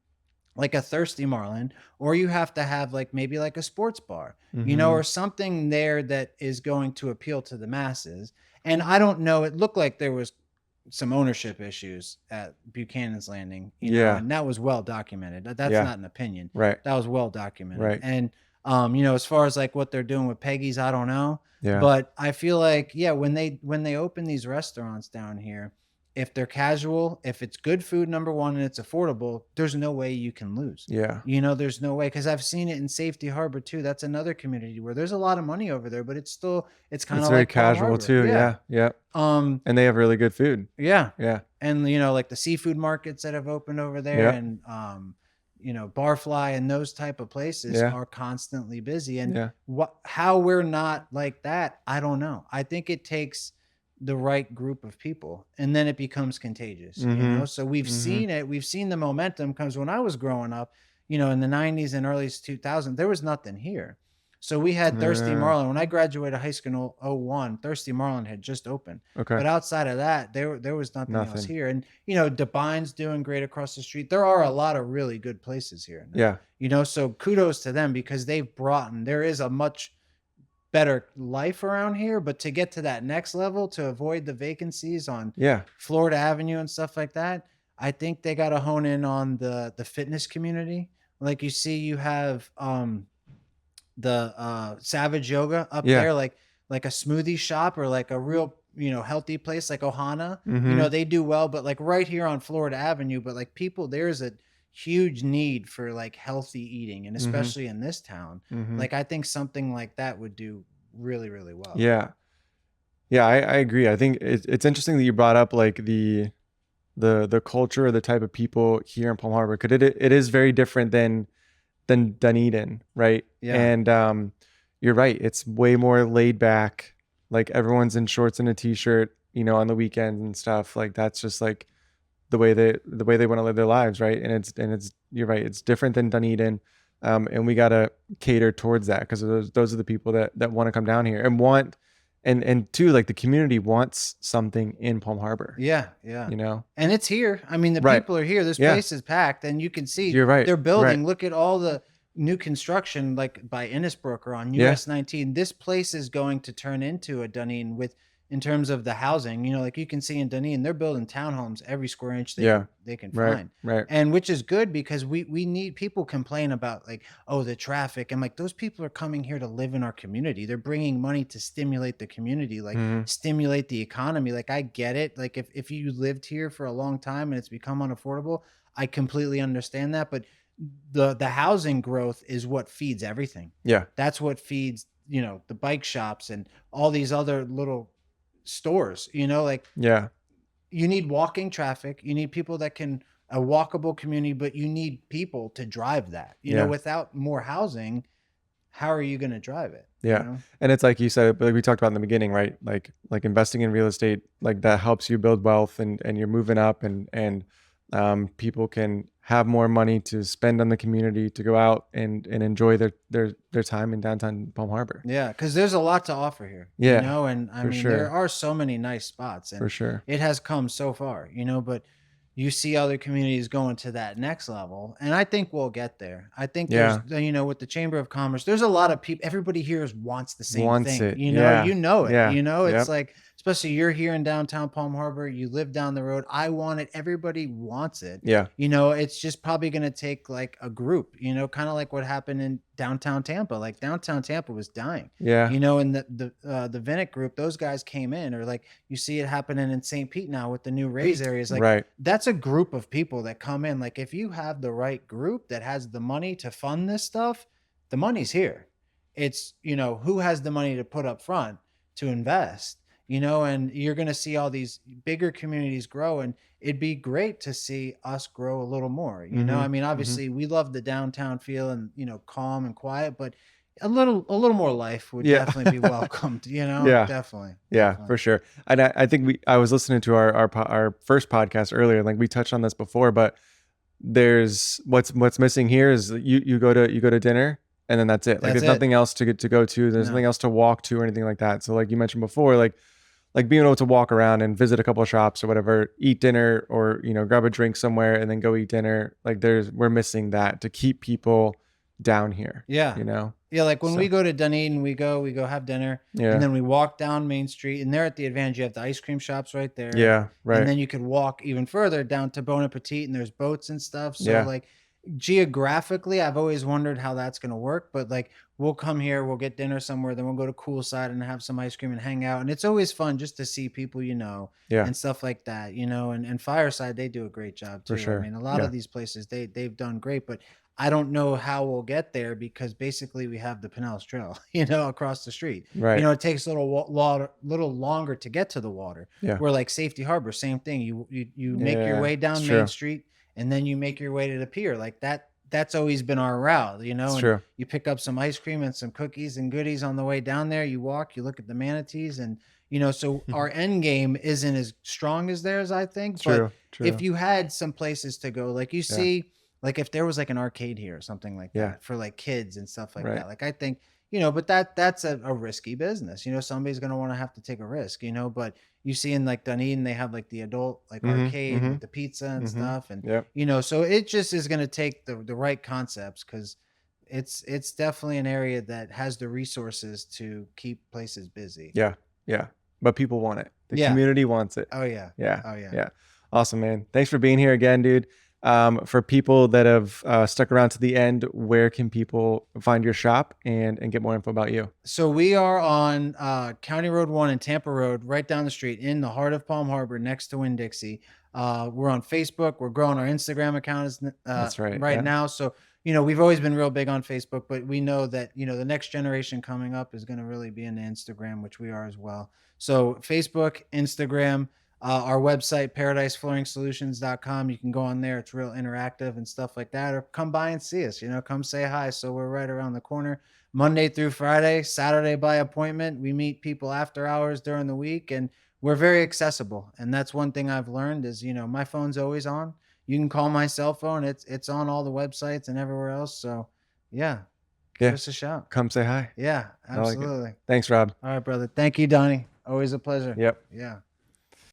[SPEAKER 2] like a Thirsty Marlin, or you have to have like maybe like a sports bar, you know,
[SPEAKER 1] Mhm.
[SPEAKER 2] or something there that is going to appeal to the masses. And I don't know, it looked like there was some ownership issues at Buchanan's Landing, you know,
[SPEAKER 1] Yeah.
[SPEAKER 2] and that was well documented. That's
[SPEAKER 1] Yeah.
[SPEAKER 2] not an opinion.
[SPEAKER 1] Right.
[SPEAKER 2] That was well documented.
[SPEAKER 1] Right.
[SPEAKER 2] And you know, as far as like what they're doing with Peggy's, I don't know.
[SPEAKER 1] Yeah.
[SPEAKER 2] But I feel like, yeah, when they open these restaurants down here, if they're casual, if it's good food, number one, and it's affordable, there's no way you can lose.
[SPEAKER 1] Yeah.
[SPEAKER 2] You know, there's no way, because I've seen it in Safety Harbor too. That's another community where there's a lot of money over there, but it's kind
[SPEAKER 1] It's
[SPEAKER 2] of
[SPEAKER 1] very
[SPEAKER 2] like Palm
[SPEAKER 1] casual
[SPEAKER 2] Harbor.
[SPEAKER 1] too. Yeah. Yeah. And they have really good food.
[SPEAKER 2] Yeah.
[SPEAKER 1] Yeah.
[SPEAKER 2] And you know, like the seafood markets that have opened over there,
[SPEAKER 1] Yeah.
[SPEAKER 2] and you know, Barfly and those type of places
[SPEAKER 1] Yeah.
[SPEAKER 2] are constantly busy. And
[SPEAKER 1] Yeah.
[SPEAKER 2] how we're not like that, I don't know. I think it takes the right group of people, and then it becomes contagious. You know,
[SPEAKER 1] Mhm.
[SPEAKER 2] so we've
[SPEAKER 1] Mhm.
[SPEAKER 2] seen it. We've seen the momentum comes when I was growing up. You know, in the 90s and early 2000s, there was nothing here. So we had Thirsty
[SPEAKER 1] Yeah.
[SPEAKER 2] Marlin. When I graduated high school in 01, Thirsty Marlin had just opened.
[SPEAKER 1] Okay.
[SPEAKER 2] But outside of that, there was nothing else
[SPEAKER 1] Nothing.
[SPEAKER 2] here. And you know, Debine's doing great across the street. There are a lot of really good places here now.
[SPEAKER 1] Yeah.
[SPEAKER 2] You know, so kudos to them because they've brought in. There is a much better life around here, but to get to that next level, to avoid the vacancies on
[SPEAKER 1] Yeah.
[SPEAKER 2] Florida Avenue and stuff like that, I think they got to hone in on the fitness community. Like you see, you have the Savage Yoga up
[SPEAKER 1] Yeah.
[SPEAKER 2] there, like a smoothie shop or like a real healthy place like Ohana.
[SPEAKER 1] Mm-hmm.
[SPEAKER 2] They do well, but like right here on Florida Avenue, but like people, there's a huge need for like healthy eating, and
[SPEAKER 1] Mm-hmm.
[SPEAKER 2] especially in this town,
[SPEAKER 1] Mm-hmm.
[SPEAKER 2] like I think something like that would do really, really well.
[SPEAKER 1] Yeah. Yeah, I agree. I think it's interesting that you brought up like the culture or the type of people here in Palm Harbor, because it is very different than Dunedin, right?
[SPEAKER 2] Yeah.
[SPEAKER 1] And you're right. It's way more laid back. Like everyone's in shorts and a t-shirt, on the weekends and stuff. Like that's just like the way they want to live their lives, right? And it's you're right. It's different than Dunedin, and we gotta cater towards that, because those are the people that want to come down here and want, and two, like the community wants something in Palm Harbor,
[SPEAKER 2] Yeah, yeah.
[SPEAKER 1] you know?
[SPEAKER 2] And it's here. I mean, the
[SPEAKER 1] Right.
[SPEAKER 2] people are here. This
[SPEAKER 1] Yeah.
[SPEAKER 2] place is packed, and you can see
[SPEAKER 1] You're right.
[SPEAKER 2] they're building.
[SPEAKER 1] Right.
[SPEAKER 2] Look at all the new construction, like by Innisbrook or on
[SPEAKER 1] Yeah.
[SPEAKER 2] US 19. This place is going to turn into a Dunedin in terms of the housing. Like you can see in Dunedin, they're building townhomes every square inch
[SPEAKER 1] Yeah.
[SPEAKER 2] they can
[SPEAKER 1] Right.
[SPEAKER 2] find.
[SPEAKER 1] Right.
[SPEAKER 2] And which is good, because we need, people complain about like, oh, the traffic. And like, those people are coming here to live in our community. They're bringing money to stimulate the community, like
[SPEAKER 1] Mhm.
[SPEAKER 2] stimulate the economy. Like I get it. Like if you lived here for a long time and it's become unaffordable, I completely understand that. But the housing growth is what feeds everything.
[SPEAKER 1] Yeah.
[SPEAKER 2] That's what feeds, the bike shops and all these other little stores, like
[SPEAKER 1] Yeah.
[SPEAKER 2] you need walking traffic. You need people that can, a walkable community, but you need people to drive that.
[SPEAKER 1] Yeah.
[SPEAKER 2] Without more housing, how are you going to drive it?
[SPEAKER 1] Yeah. And it's like you said, like we talked about in the beginning, right? Like investing in real estate, like that helps you build wealth, and you're moving up, and people can have more money to spend on the community, to go out and enjoy their time in downtown Palm Harbor.
[SPEAKER 2] Yeah, because there's a lot to offer here.
[SPEAKER 1] Yeah,
[SPEAKER 2] And I
[SPEAKER 1] for
[SPEAKER 2] mean,
[SPEAKER 1] sure.
[SPEAKER 2] there are so many nice spots,
[SPEAKER 1] For
[SPEAKER 2] and
[SPEAKER 1] sure.
[SPEAKER 2] it has come so far, but you see other communities going to that next level, and I think we'll get there. I think
[SPEAKER 1] Yeah.
[SPEAKER 2] there's, with the Chamber of Commerce, there's a lot of people. Everybody here wants the same
[SPEAKER 1] Wants
[SPEAKER 2] thing.
[SPEAKER 1] it.
[SPEAKER 2] You
[SPEAKER 1] Yeah.
[SPEAKER 2] know it.
[SPEAKER 1] Yeah.
[SPEAKER 2] It's
[SPEAKER 1] Yep.
[SPEAKER 2] like, especially you're here in downtown Palm Harbor, you live down the road. I want it. Everybody wants it.
[SPEAKER 1] Yeah.
[SPEAKER 2] It's just probably going to take like a group. Kind of like what happened in downtown Tampa. Like downtown Tampa was dying.
[SPEAKER 1] Yeah.
[SPEAKER 2] And the Vinnick group, those guys came in, or like you see it happening in St. Pete now with the new Rays areas. Like
[SPEAKER 1] Right.
[SPEAKER 2] that's a group of people that come in. Like if you have the right group that has the money to fund this stuff, the money's here. It's, who has the money to put up front to invest, and you're going to see all these bigger communities grow, and it'd be great to see us grow a little more. I
[SPEAKER 1] Mhm.
[SPEAKER 2] mean, obviously we love the downtown feel and, calm and quiet, but a little more life would
[SPEAKER 1] Yeah.
[SPEAKER 2] definitely be welcomed,
[SPEAKER 1] Yeah.
[SPEAKER 2] definitely.
[SPEAKER 1] Yeah,
[SPEAKER 2] definitely.
[SPEAKER 1] for sure. And I think I was listening to our first podcast earlier. Like we touched on this before, but there's what's missing here is you go to dinner, and then that's it. Like
[SPEAKER 2] That's
[SPEAKER 1] there's
[SPEAKER 2] it.
[SPEAKER 1] nothing else to go to. There's
[SPEAKER 2] No.
[SPEAKER 1] nothing else to walk to or anything like that. So like you mentioned before, like being able to walk around and visit a couple of shops or whatever, eat dinner, or grab a drink somewhere and then go eat dinner. Like we're missing that to keep people down here.
[SPEAKER 2] Yeah. Yeah, like when we go to Dunedin, we go have dinner,
[SPEAKER 1] Yeah.
[SPEAKER 2] and then we walk down Main Street, and there at the Advantage, you have the ice cream shops right there.
[SPEAKER 1] Yeah, right.
[SPEAKER 2] And then you could walk even further down to Bon Appetit, and there's boats and stuff. So
[SPEAKER 1] Yeah.
[SPEAKER 2] like geographically, I've always wondered how that's going to work, but like we'll come here, we'll get dinner somewhere, then we'll go to Cool Side and have some ice cream and hang out. And it's always fun just to see people,
[SPEAKER 1] Yeah.
[SPEAKER 2] and stuff like that, and Fireside, they do a great job too.
[SPEAKER 1] For sure.
[SPEAKER 2] I mean, a lot
[SPEAKER 1] Yeah.
[SPEAKER 2] of these places, they've done great, but I don't know how we'll get there, because basically we have the Pinellas Trail, across the street.
[SPEAKER 1] Right.
[SPEAKER 2] It takes a little longer to get to the water.
[SPEAKER 1] Yeah.
[SPEAKER 2] Where like Safety Harbor, same thing. You make your
[SPEAKER 1] Yeah,
[SPEAKER 2] way down
[SPEAKER 1] it's
[SPEAKER 2] Main
[SPEAKER 1] true.
[SPEAKER 2] Street, and then you make your way to the pier. Like that's always been our route,
[SPEAKER 1] It's
[SPEAKER 2] and
[SPEAKER 1] true.
[SPEAKER 2] you pick up some ice cream and some cookies and goodies on the way down there. You walk, you look at the manatees, and so our end game isn't as strong as theirs, I think.
[SPEAKER 1] True.
[SPEAKER 2] But if you had some places to go, like you
[SPEAKER 1] Yeah.
[SPEAKER 2] see, like if there was like an arcade here or something like
[SPEAKER 1] Yeah.
[SPEAKER 2] that for like kids and stuff like
[SPEAKER 1] Right.
[SPEAKER 2] that, like I think, but that's a risky business. Somebody's going to want to have to take a risk, but you see in like Dunedin, they have like the adult like
[SPEAKER 1] Mhm,
[SPEAKER 2] arcade
[SPEAKER 1] mhm.
[SPEAKER 2] with the pizza and
[SPEAKER 1] Mhm.
[SPEAKER 2] stuff. And,
[SPEAKER 1] Yep.
[SPEAKER 2] so it just is going to take the right concepts, because it's definitely an area that has the resources to keep places busy.
[SPEAKER 1] Yeah. Yeah. But people want it. The
[SPEAKER 2] Yeah.
[SPEAKER 1] community wants it.
[SPEAKER 2] Oh yeah.
[SPEAKER 1] Yeah.
[SPEAKER 2] Oh yeah.
[SPEAKER 1] Yeah. Awesome, man. Thanks for being here again, dude. For people that have stuck around to the end, where can people find your shop and get more info about you?
[SPEAKER 2] So we are on County Road 1 and Tampa Road, right down the street in the heart of Palm Harbor, next to Winn-Dixie. We're on Facebook. We're growing our Instagram account
[SPEAKER 1] That's right.
[SPEAKER 2] right
[SPEAKER 1] Yeah.
[SPEAKER 2] now. So, we've always been real big on Facebook, but we know that, the next generation coming up is going to really be into Instagram, which we are as well. So Facebook, Instagram, our website, paradiseflooringsolutions.com. You can go on there. It's real interactive and stuff like that. Or come by and see us, come say hi. So we're right around the corner. Monday through Friday, Saturday by appointment. We meet people after hours during the week, and we're very accessible. And that's one thing I've learned is, my phone's always on. You can call my cell phone. It's on all the websites and everywhere else. So yeah, give us a shout.
[SPEAKER 1] Come say hi.
[SPEAKER 2] Yeah,
[SPEAKER 1] I like it.
[SPEAKER 2] absolutely.
[SPEAKER 1] Thanks, Rob.
[SPEAKER 2] All right, brother. Thank you, Donnie. Always a pleasure.
[SPEAKER 1] Yep.
[SPEAKER 2] Yeah.